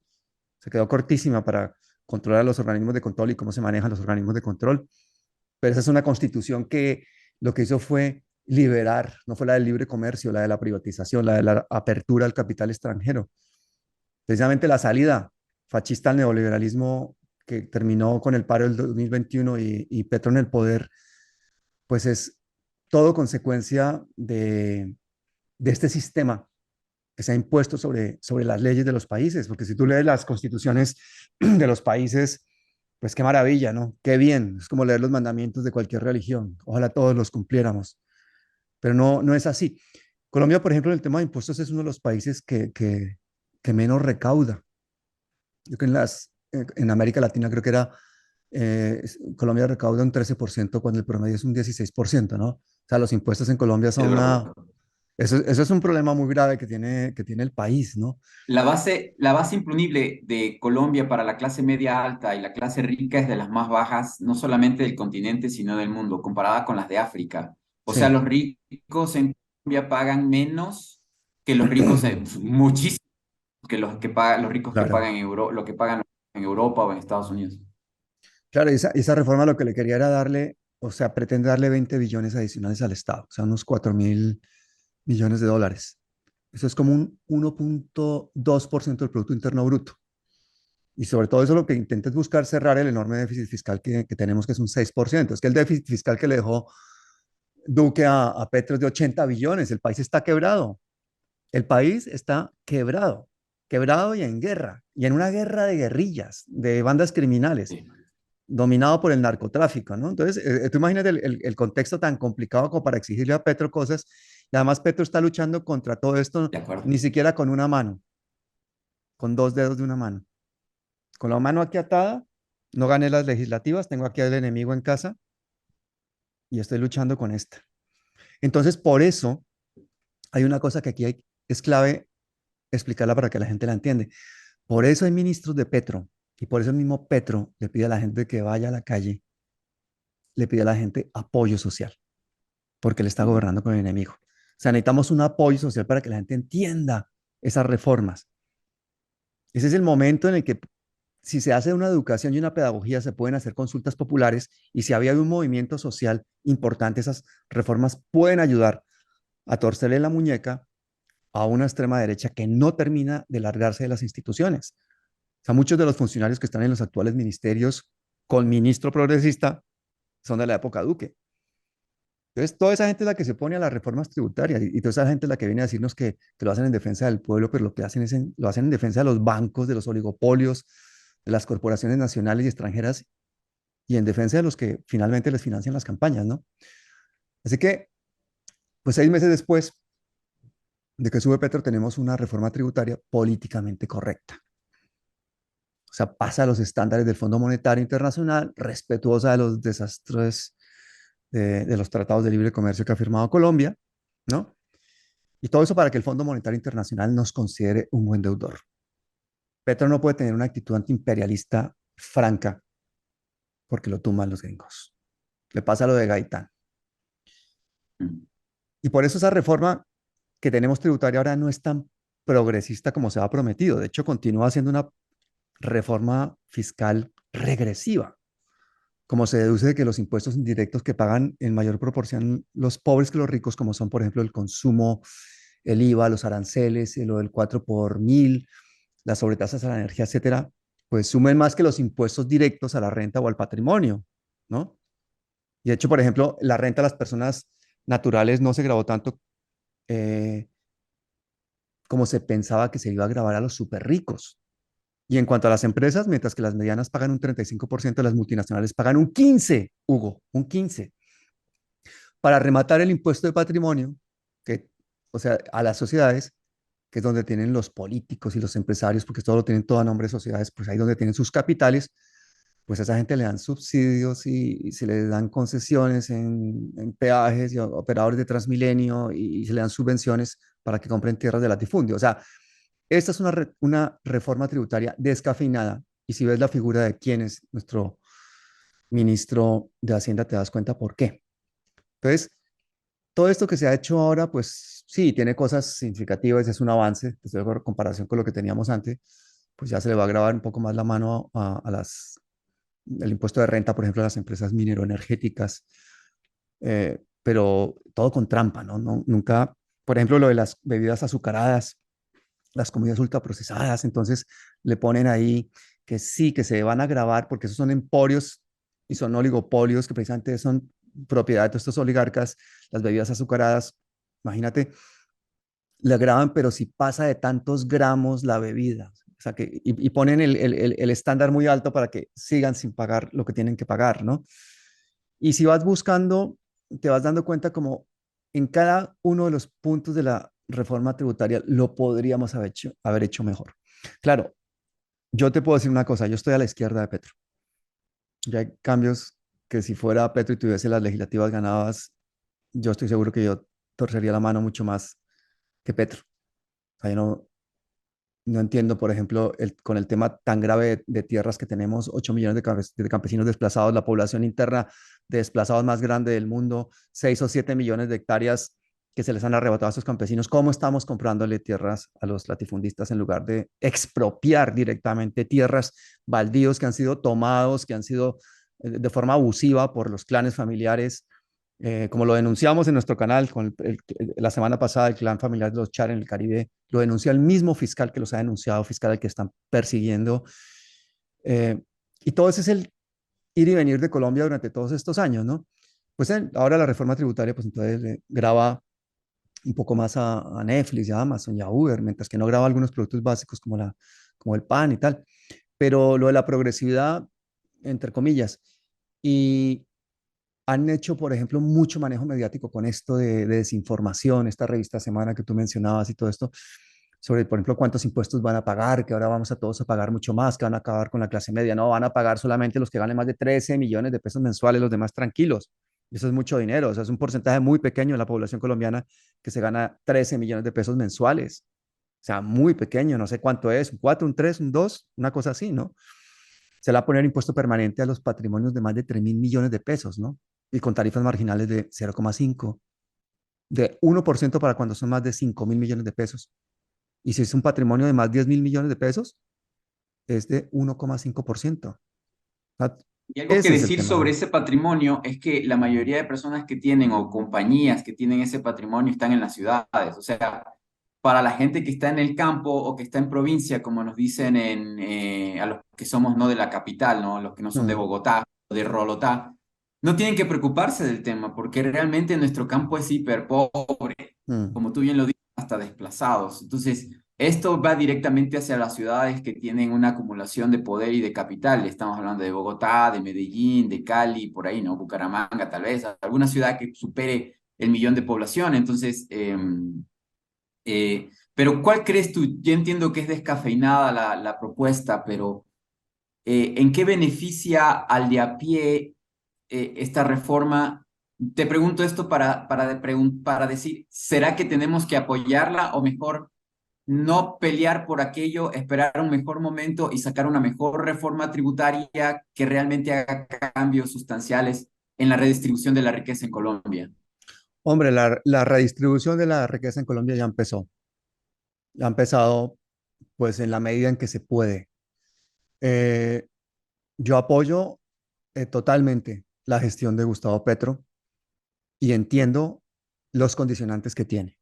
B: Se quedó cortísima para controlar a los organismos de control y cómo se manejan los organismos de control. Pero esa es una constitución que lo que hizo fue liberar, no fue la del libre comercio, la de la privatización, la de la apertura al capital extranjero. Precisamente la salida fascista al neoliberalismo que terminó con el paro del 2021 y Petro en el poder, pues es todo consecuencia de este sistema que se ha impuesto sobre las leyes de los países, porque si tú lees las constituciones de los países, pues qué maravilla, ¿no? Qué bien, es como leer los mandamientos de cualquier religión, ojalá todos los cumpliéramos, pero no, no es así. Colombia, por ejemplo, en el tema de impuestos es uno de los países que menos recauda. Yo creo que en América Latina creo que Colombia recauda un 13% cuando el promedio es un 16%, ¿no? O sea, los impuestos en Colombia
A: Es
B: son
A: verdad.
B: eso es un problema muy grave que tiene el país, ¿no?
A: La base imponible de Colombia para la clase media alta y la clase rica es de las más bajas, no solamente del continente, sino del mundo, comparada con las de África. O sea,
B: Sí,
A: los ricos en Colombia pagan menos que los ricos, muchísimo que los ricos que
B: claro.
A: pagan lo que pagan en Europa o en Estados Unidos.
B: Claro, esa reforma lo que le quería era darle, o sea, pretende darle 20 billones adicionales al Estado, o sea, unos 4.000 millones de dólares. Eso es como un 1,2% del Producto Interno Bruto. Y sobre todo eso lo que intenta es buscar cerrar el enorme déficit fiscal que tenemos, que es un 6%. Es que el déficit fiscal que le dejó Duque a Petro es de 80 billones. El país está quebrado. El país está quebrado. Quebrado y en guerra. Y en una guerra de guerrillas, de bandas criminales,
A: Sí,
B: dominado por el narcotráfico, ¿no? Entonces, tú imagínate el contexto tan complicado como para exigirle a Petro cosas. Y además Petro está luchando contra todo esto
A: de acuerdo.
B: ni siquiera con una mano, con dos dedos de una mano. Con la mano aquí atada, no gané las legislativas, tengo aquí al enemigo en casa y estoy luchando con esta. Entonces, por eso hay una cosa que aquí es clave explicarla para que la gente la entiende. Por eso hay ministros de Petro y por eso el mismo Petro le pide a la gente que vaya a la calle, le pide a la gente apoyo social, porque le está
A: Ujú.
B: gobernando con el enemigo. O sea, necesitamos un apoyo social para que la gente entienda esas reformas. Ese es el momento en el que si se hace una educación y una pedagogía, se pueden hacer consultas populares y si había un movimiento social importante, esas reformas pueden ayudar a torcerle la muñeca a una extrema derecha que no termina de largarse de las instituciones. O sea, muchos de los funcionarios que están en los actuales ministerios con ministro progresista son de la época Duque. Entonces, toda esa gente es la que se pone a las reformas tributarias y toda esa gente es la que viene a decirnos que lo hacen en defensa del pueblo, pero lo que hacen lo hacen en defensa de los bancos, de los oligopolios, de las corporaciones nacionales y extranjeras y en defensa de los que finalmente les financian las campañas, ¿no? Así que, pues 6 meses después de que sube Petro, tenemos una reforma tributaria políticamente correcta. sea, pasa los estándares del Fondo Monetario Internacional, respetuosa de los desastres de los tratados de libre comercio que ha firmado Colombia, ¿no? Y todo eso para que el Fondo Monetario Internacional nos considere un buen deudor. Petro no puede tener una actitud antiimperialista franca porque lo tumban los gringos. Le pasa lo de Gaitán.
A: Mm.
B: Y por eso esa reforma que tenemos tributaria ahora no es tan progresista como se ha prometido. De hecho, continúa siendo una reforma fiscal regresiva, como se deduce de que los impuestos indirectos que pagan en mayor proporción los pobres que los ricos, como son, por ejemplo, el consumo, el IVA, los aranceles, lo del 4 por mil, las sobretasas a la energía, etcétera, pues sumen más que los impuestos directos a la renta o al patrimonio, ¿no? Y de hecho, por ejemplo, la renta a las personas naturales no se grabó tanto eh, como se pensaba que se iba a grabar a los súper ricos. Y en cuanto a las empresas, mientras que las medianas pagan un 35%, las multinacionales pagan un 15%, Hugo, un 15%. Para rematar el impuesto de patrimonio, que, o sea, a las sociedades, que es donde tienen los políticos y los empresarios, porque todo lo tienen todo a nombre de sociedades, pues ahí donde tienen sus capitales, pues a esa gente le dan subsidios y se les dan concesiones en peajes y operadores de Transmilenio y se le dan subvenciones para que compren tierras de latifundio. O sea, esta es una reforma tributaria descafeinada. Y si ves la figura de quién es nuestro ministro de Hacienda, te das cuenta por qué. Entonces, todo esto que se ha hecho ahora, pues sí, tiene cosas significativas, es un avance, desde luego, en comparación con lo que teníamos antes, pues ya se le va a grabar un poco más la mano el impuesto de renta, por ejemplo, a las empresas mineroenergéticas, pero todo con trampa, ¿no? Nunca, por ejemplo, lo de las bebidas azucaradas, las comidas ultraprocesadas, entonces le ponen ahí que sí, que se van a grabar porque esos son emporios y son oligopolios que precisamente son propiedad de estos oligarcas, las bebidas azucaradas, imagínate, le graban, pero si pasa de tantos gramos la bebida, o sea que, y ponen el estándar muy alto para que sigan sin pagar lo que tienen que pagar, ¿no? Y si vas buscando, te vas dando cuenta como en cada uno de los puntos de la reforma tributaria lo podríamos haber hecho mejor. Claro, yo te puedo decir una cosa, yo estoy a la izquierda de Petro. Ya hay cambios que si fuera Petro y tuviese las legislativas ganadas, yo estoy seguro que yo torcería la mano mucho más que Petro. O sea, yo no entiendo, por ejemplo, con el tema tan grave de tierras que tenemos, 8 millones de campesinos desplazados, la población interna de desplazados más grande del mundo, 6 o 7 millones de hectáreas que se les han arrebatado a estos campesinos. ¿Cómo estamos comprándole tierras a los latifundistas en lugar de expropiar directamente tierras, baldíos que han sido tomados, que han sido de forma abusiva por los clanes familiares? Como lo denunciamos en nuestro canal la semana pasada, el clan familiar de los Char en el Caribe, lo denuncia el mismo fiscal que los ha denunciado, fiscal al que están persiguiendo. Eh, y todo ese es el ir y venir de Colombia durante todos estos años, ¿no? Pues ahora la reforma tributaria, pues entonces graba un poco más a Netflix, a Amazon y a Uber, mientras que no graba algunos productos básicos como el pan y tal. Pero lo de la progresividad, entre comillas, y han hecho, por ejemplo, mucho manejo mediático con esto de desinformación, esta revista Semana que tú mencionabas y todo esto, sobre, por ejemplo, cuántos impuestos van a pagar, que ahora vamos a todos a pagar mucho más, que van a acabar con la clase media, no, van a pagar solamente los que ganen más de 13 millones de pesos mensuales, los demás tranquilos. Eso es mucho dinero, o sea, es un porcentaje muy pequeño de la población colombiana que se gana 13 millones de pesos mensuales. O sea, muy pequeño, no sé cuánto es, un 4, un 3, un 2, una cosa así, ¿no? Se le va a poner impuesto permanente a los patrimonios de más de 3.000 millones de pesos, ¿no? Y con tarifas marginales de 0,5, de 1% para cuando son más de 5.000 millones de pesos. Y si es un patrimonio de más de 10.000 millones de pesos, es de 1,5%.
A: Y algo que
B: Ese es el
A: decir
B: tema,
A: sobre
B: ¿no?
A: ese patrimonio es que la mayoría de personas que tienen o compañías que tienen ese patrimonio están en las ciudades. O sea, para la gente que está en el campo o que está en provincia, como nos dicen a los que somos no de la capital, ¿no? Los que no son de
B: Mm,
A: Bogotá o de Rolotá, no tienen que preocuparse del tema porque realmente nuestro campo es hiper pobre,
B: mm,
A: como tú bien lo dices, hasta desplazados. Entonces, esto va directamente hacia las ciudades que tienen una acumulación de poder y de capital. Estamos hablando de Bogotá, de Medellín, de Cali, por ahí, ¿no? Bucaramanga, tal vez, alguna ciudad que supere el millón de población. Entonces, pero ¿cuál crees tú? Yo entiendo que es descafeinada la propuesta, pero ¿En qué beneficia al de a pie esta reforma? Te pregunto esto para decir, ¿será que tenemos que apoyarla o mejor no pelear por aquello, esperar un mejor momento y sacar una mejor reforma tributaria que realmente haga cambios sustanciales en la redistribución de la riqueza en Colombia?
B: Hombre, la redistribución de la riqueza en Colombia ya empezó. Ya ha empezado, pues, en la medida en que se puede. Eh, yo apoyo totalmente la gestión de Gustavo Petro y entiendo los condicionantes que tiene.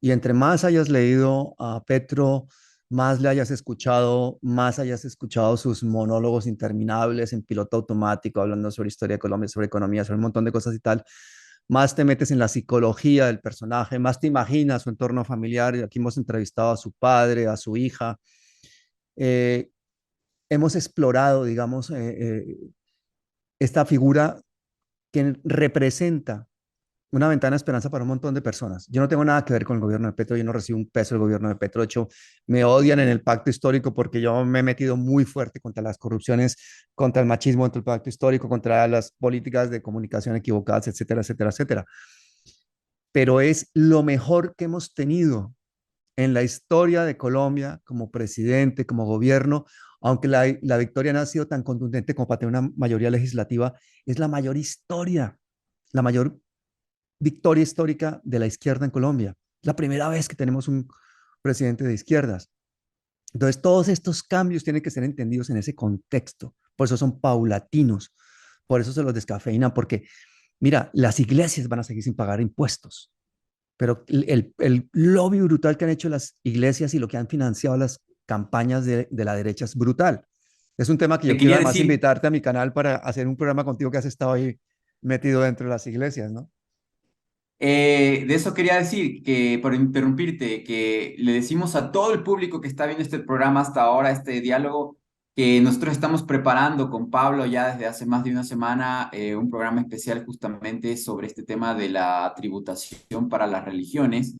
B: Y entre más hayas leído a Petro, más le hayas escuchado, más hayas escuchado sus monólogos interminables en piloto automático, hablando sobre historia de Colombia, sobre economía, sobre un montón de cosas y tal, más te metes en la psicología del personaje, más te imaginas su entorno familiar. Aquí hemos entrevistado a su padre, a su hija. Eh, hemos explorado, digamos, esta figura que representa una ventana de esperanza para un montón de personas. Yo no tengo nada que ver con el gobierno de Petro, yo no recibo un peso del gobierno de Petro. De hecho, me odian en el pacto histórico porque yo me he metido muy fuerte contra las corrupciones, contra el machismo dentro del pacto histórico, contra las políticas de comunicación equivocadas, etcétera, etcétera, etcétera. Pero es lo mejor que hemos tenido en la historia de Colombia como presidente, como gobierno, aunque la victoria no ha sido tan contundente como para tener una mayoría legislativa, es la mayor historia, la mayor victoria histórica de la izquierda en Colombia. La primera vez que tenemos un presidente de izquierdas. Entonces, todos estos cambios tienen que ser entendidos en ese contexto. Por eso son paulatinos. Por eso se los descafeinan, porque, mira, las iglesias van a seguir sin pagar impuestos, pero el lobby brutal que han hecho las iglesias y lo que han financiado las campañas de la derecha es brutal. Es un tema que
A: Te
B: yo quiero
A: quería
B: además
A: decir,
B: invitarte a mi canal para hacer un programa contigo que has estado ahí metido dentro de las iglesias, ¿no?
A: de eso quería decir, que por interrumpirte, que le decimos a todo el público que está viendo este programa hasta ahora, este diálogo, que nosotros estamos preparando con Pablo ya desde hace más de una semana un programa especial justamente sobre este tema de la tributación para las religiones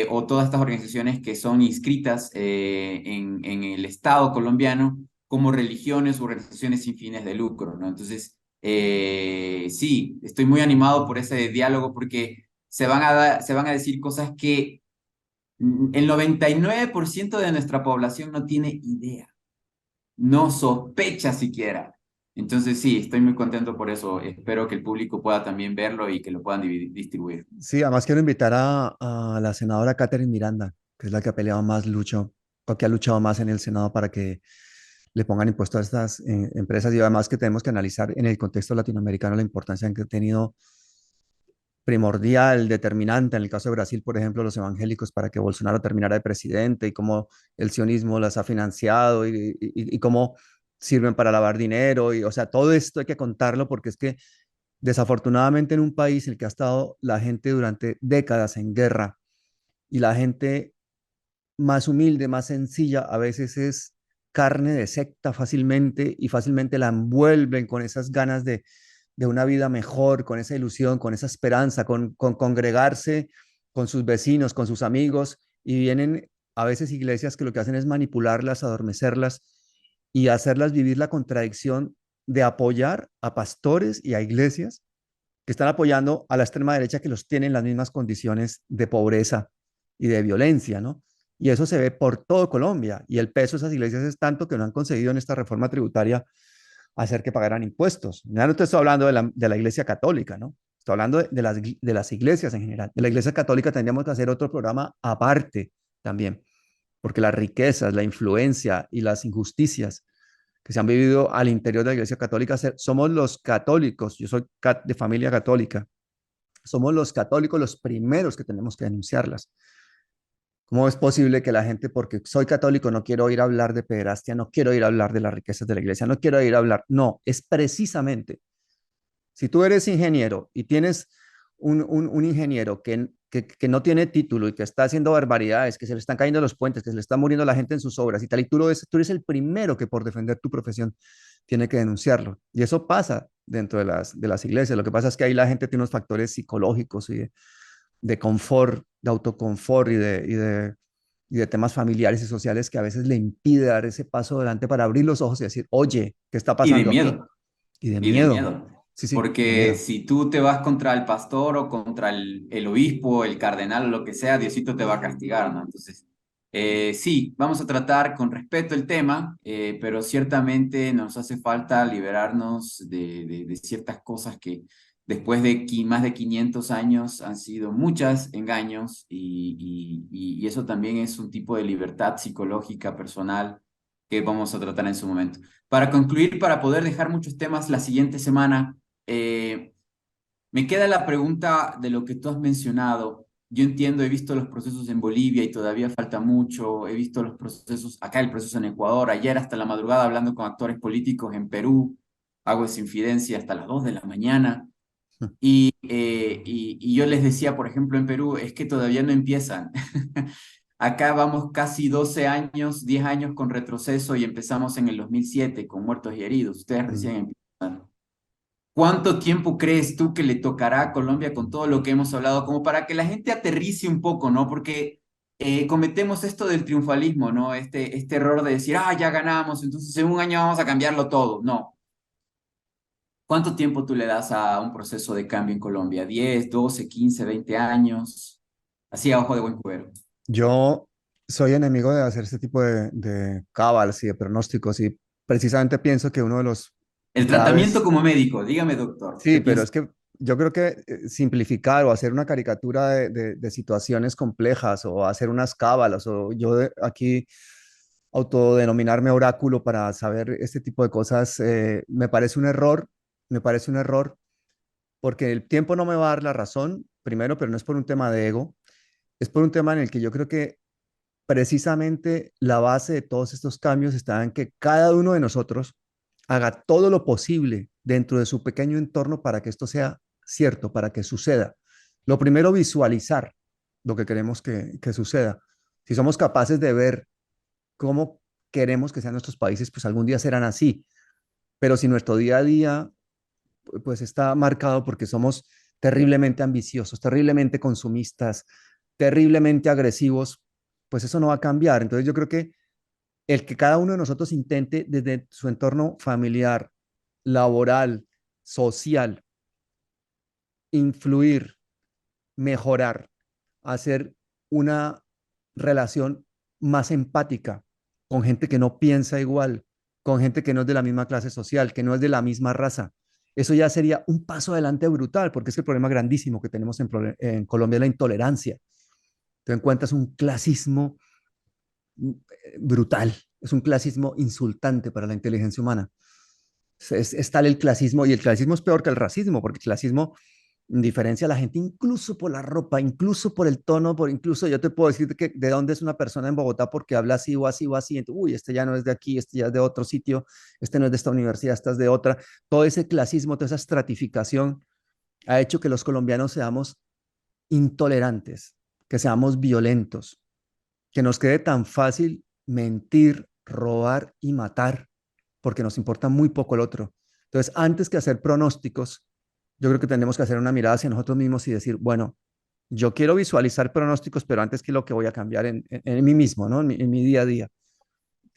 A: o todas estas organizaciones que son inscritas en el Estado colombiano como religiones o organizaciones sin fines de lucro, ¿no? Entonces, sí, estoy muy animado por ese diálogo porque se van a decir cosas que el 99% de nuestra población no tiene idea, no sospecha siquiera. Entonces sí, estoy muy contento por eso. Espero que el público pueda también verlo y que lo puedan distribuir.
B: Sí, además quiero invitar a la senadora Catherine Miranda, que es la que ha peleado más lucho, o que ha luchado más en el Senado para que le pongan impuestos a estas empresas y además que tenemos que analizar en el contexto latinoamericano la importancia que ha tenido primordial, determinante, en el caso de Brasil, por ejemplo, los evangélicos para que Bolsonaro terminara de presidente y cómo el sionismo las ha financiado y cómo sirven para lavar dinero y, o sea, todo esto hay que contarlo porque es que desafortunadamente en un país en el que ha estado la gente durante décadas en guerra y la gente más humilde, más sencilla, a veces es carne de secta fácilmente y fácilmente la envuelven con esas ganas de una vida mejor, con esa ilusión, con esa esperanza, con congregarse con sus vecinos, con sus amigos y vienen a veces iglesias que lo que hacen es manipularlas, adormecerlas y hacerlas vivir la contradicción de apoyar a pastores y a iglesias que están apoyando a la extrema derecha que los tiene en las mismas condiciones de pobreza y de violencia, ¿no? Y eso se ve por todo Colombia. Y el peso de esas iglesias es tanto que no han conseguido en esta reforma tributaria hacer que pagaran impuestos. Ya no te estoy hablando de la iglesia católica, ¿no? Estoy hablando de las iglesias en general. De la iglesia católica tendríamos que hacer otro programa aparte también, porque las riquezas, la influencia y las injusticias que se han vivido al interior de la Iglesia Católica. Somos los católicos, yo soy de familia católica, somos los católicos los primeros que tenemos que denunciarlas. ¿Cómo es posible que la gente, porque soy católico, no quiero ir a hablar de pederastia, no quiero ir a hablar de las riquezas de la iglesia, no quiero ir a hablar? No, es precisamente, si tú eres ingeniero y tienes un ingeniero que no tiene título y que está haciendo barbaridades, que se le están cayendo los puentes, que se le está muriendo la gente en sus obras y tal, y tú eres el primero que por defender tu profesión tiene que denunciarlo. Y eso pasa dentro de las iglesias. Lo que pasa es que ahí la gente tiene unos factores psicológicos y de confort, de autoconfort y de y de temas familiares y sociales que a veces le impide dar ese paso adelante para abrir los ojos y decir, oye, ¿qué está
A: Y de
B: pasando aquí?
A: miedo.
B: Y de
A: Y de
B: miedo.
A: miedo.
B: Sí, sí, de
A: Porque
B: miedo.
A: si tú te vas contra el pastor o contra el obispo, el cardenal o lo que sea, Diosito te va a castigar, ¿no? Entonces, sí, vamos a tratar con respeto el tema, pero ciertamente nos hace falta liberarnos de ciertas cosas que después de más de 500 años han sido muchos engaños y eso también es un tipo de libertad psicológica personal que vamos a tratar en su momento. Para concluir, para poder dejar muchos temas la siguiente semana, eh, me queda la pregunta de lo que tú has mencionado. Yo entiendo, he visto los procesos en Bolivia y todavía falta mucho. He visto los procesos, acá el proceso en Ecuador, ayer hasta la madrugada hablando con actores políticos en Perú, hago esa infidencia hasta las 2 de la mañana. Y yo les decía, por ejemplo, en Perú, es que todavía no empiezan. Acá vamos casi 12 años, 10 años con retroceso y empezamos en el 2007 con muertos y heridos. Ustedes
B: Mm.
A: recién empiezan. ¿Cuánto tiempo crees tú que le tocará a Colombia con todo lo que hemos hablado? Como para que la gente aterrice un poco, ¿no? Porque cometemos esto del triunfalismo, ¿no? Este error de decir, ah, ya ganamos, entonces en un año vamos a cambiarlo todo. No. ¿Cuánto tiempo tú le das a un proceso de cambio en Colombia? ¿10, 12, 15, 20 años? Así a ojo de buen cubero.
B: Yo soy enemigo de hacer este tipo de cábalas y de pronósticos y precisamente pienso que uno de los
A: El tratamiento
B: graves,
A: como médico, dígame doctor,
B: sí,
A: ¿qué
B: pero
A: piensa?
B: es que yo creo que simplificar o hacer una caricatura de situaciones complejas o hacer unas cábalas o aquí autodenominarme oráculo para saber este tipo de cosas, me parece un error porque el tiempo no me va a dar la razón, primero, pero no es por un tema de ego, es por un tema en el que yo creo que precisamente la base de todos estos cambios está en que cada uno de nosotros haga todo lo posible dentro de su pequeño entorno para que esto sea cierto, para que suceda. Lo primero, visualizar lo que queremos que suceda. Si somos capaces de ver cómo queremos que sean nuestros países, pues algún día serán así. Pero si nuestro día a día pues está marcado porque somos terriblemente ambiciosos, terriblemente consumistas, terriblemente agresivos, pues eso no va a cambiar. Entonces yo creo que el que cada uno de nosotros intente desde su entorno familiar, laboral, social, influir, mejorar, hacer una relación más empática con gente que no piensa igual, con gente que no es de la misma clase social, que no es de la misma raza. Eso ya sería un paso adelante brutal, porque es que el problema grandísimo que tenemos en Colombia es la intolerancia. Tú encuentras un clasismo brutal, es un clasismo insultante para la inteligencia humana. Es tal el clasismo, y el clasismo es peor que el racismo, porque el clasismo diferencia a la gente incluso por la ropa, incluso por el tono, por incluso yo te puedo decir que de dónde es una persona en Bogotá porque habla así o así o así. Entonces, uy, este ya no es de aquí, este ya es de otro sitio, este no es de esta universidad, este es de otra. Todo ese clasismo, toda esa estratificación ha hecho que los colombianos seamos intolerantes, que seamos violentos, que nos quede tan fácil mentir, robar y matar, porque nos importa muy poco el otro. Entonces, antes que hacer pronósticos, yo creo que tenemos que hacer una mirada hacia nosotros mismos y decir, bueno, yo quiero visualizar pronósticos, pero antes que lo que voy a cambiar en mí mismo, ¿no? En mi día a día.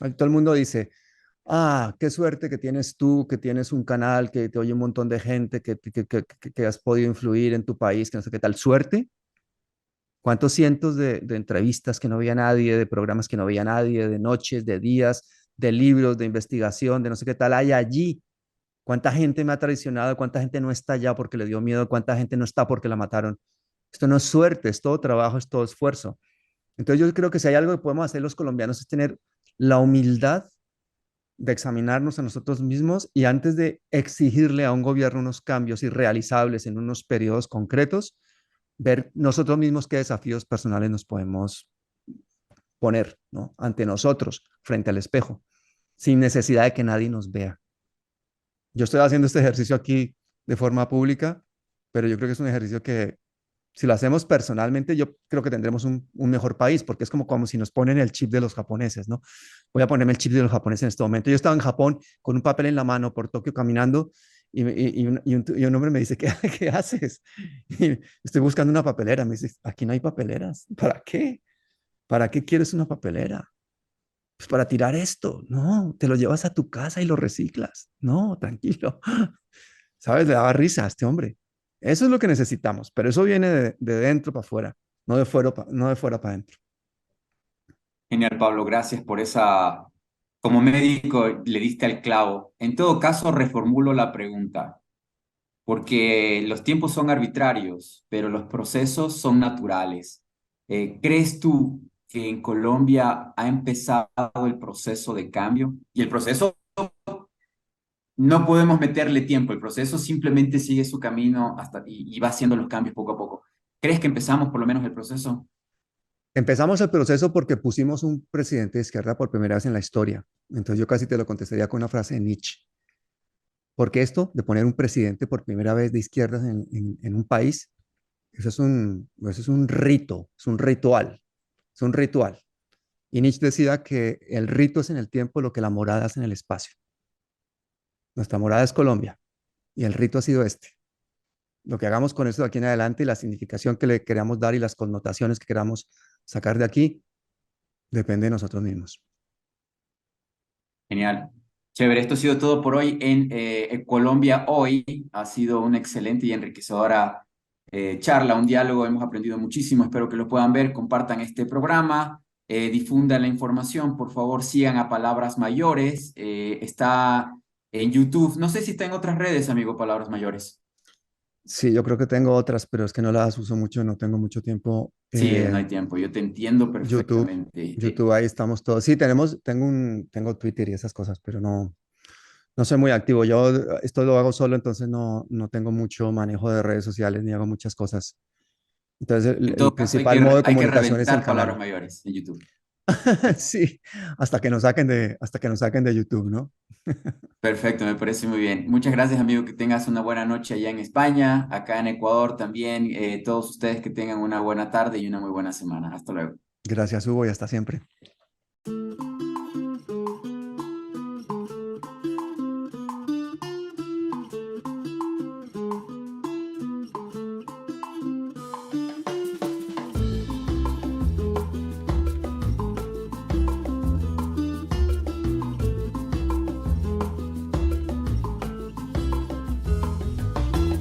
B: Todo el mundo dice, ah, qué suerte que tienes tú, que tienes un canal, que te oye un montón de gente, que has podido influir en tu país, que no sé qué tal. Suerte. ¿Cuántos cientos de entrevistas que no veía nadie, de programas que no veía nadie, de noches, de días, de libros, de investigación, de no sé qué tal hay allí? ¿Cuánta gente me ha traicionado? ¿Cuánta gente no está allá porque le dio miedo? ¿Cuánta gente no está porque la mataron? Esto no es suerte, es todo trabajo, es todo esfuerzo. Entonces yo creo que si hay algo que podemos hacer los colombianos es tener la humildad de examinarnos a nosotros mismos y antes de exigirle a un gobierno unos cambios irrealizables en unos periodos concretos, ver nosotros mismos qué desafíos personales nos podemos poner, ¿no? Ante nosotros, frente al espejo, sin necesidad de que nadie nos vea. Yo estoy haciendo este ejercicio aquí de forma pública, pero yo creo que es un ejercicio que si lo hacemos personalmente, yo creo que tendremos un mejor país, porque es como si nos ponen el chip de los japoneses, ¿no? Voy a ponerme el chip de los japoneses en este momento. Yo estaba en Japón con un papel en la mano por Tokio caminando y un hombre me dice, ¿qué haces? Y estoy buscando una papelera. Me dice, aquí no hay papeleras. ¿Para qué? ¿Para qué quieres una papelera? Pues para tirar esto. No, te lo llevas a tu casa y lo reciclas. No, tranquilo. ¿Sabes? Le daba risa a este hombre. Eso es lo que necesitamos, pero eso viene de dentro para afuera, no de fuera para adentro.
A: Genial, Pablo, gracias por esa... Como médico le diste al clavo. En todo caso, reformulo la pregunta, porque los tiempos son arbitrarios, pero los procesos son naturales. ¿Crees tú que en Colombia ha empezado el proceso de cambio? Y el proceso no podemos meterle tiempo, el proceso simplemente sigue su camino hasta y va haciendo los cambios poco a poco. ¿Crees que empezamos por lo menos el proceso?
B: Empezamos el proceso porque pusimos un presidente de izquierda por primera vez en la historia. Entonces yo casi te lo contestaría con una frase de Nietzsche. Porque esto de poner un presidente por primera vez de izquierdas en un país, eso es un rito, es un ritual, es un ritual. Y Nietzsche decía que el rito es en el tiempo lo que la morada es en el espacio. Nuestra morada es Colombia y el rito ha sido este. Lo que hagamos con esto de aquí en adelante y la significación que le queramos dar y las connotaciones que queramos sacar de aquí, depende de nosotros mismos.
A: Genial. Chévere, esto ha sido todo por hoy en Colombia Hoy. Ha sido una excelente y enriquecedora charla, un diálogo. Hemos aprendido muchísimo. Espero que lo puedan ver. Compartan este programa, difundan la información. Por favor, sigan a Palabras Mayores. Está en YouTube. No sé si está en otras redes, amigo, Palabras Mayores.
B: Sí, yo creo que tengo otras, pero es que no las uso mucho, no tengo mucho tiempo.
A: Sí, no hay tiempo. Yo te entiendo
B: YouTube,
A: perfectamente.
B: YouTube, ahí estamos todos. Sí, tengo Twitter y esas cosas, pero no, no soy muy activo. Yo esto lo hago solo, entonces no tengo mucho manejo de redes sociales ni hago muchas cosas. Entonces,
A: En
B: el
A: todo caso,
B: principal modo de
A: hay que
B: comunicación es el
A: reventar Palabras
B: canal.
A: Mayores en YouTube.
B: Sí, hasta que nos saquen de YouTube, ¿no?
A: Perfecto, me parece muy bien. Muchas gracias, amigo, que tengas una buena noche allá en España, acá en Ecuador también. Todos ustedes que tengan una buena tarde y una muy buena semana. Hasta luego.
B: Gracias, Hugo, y hasta siempre.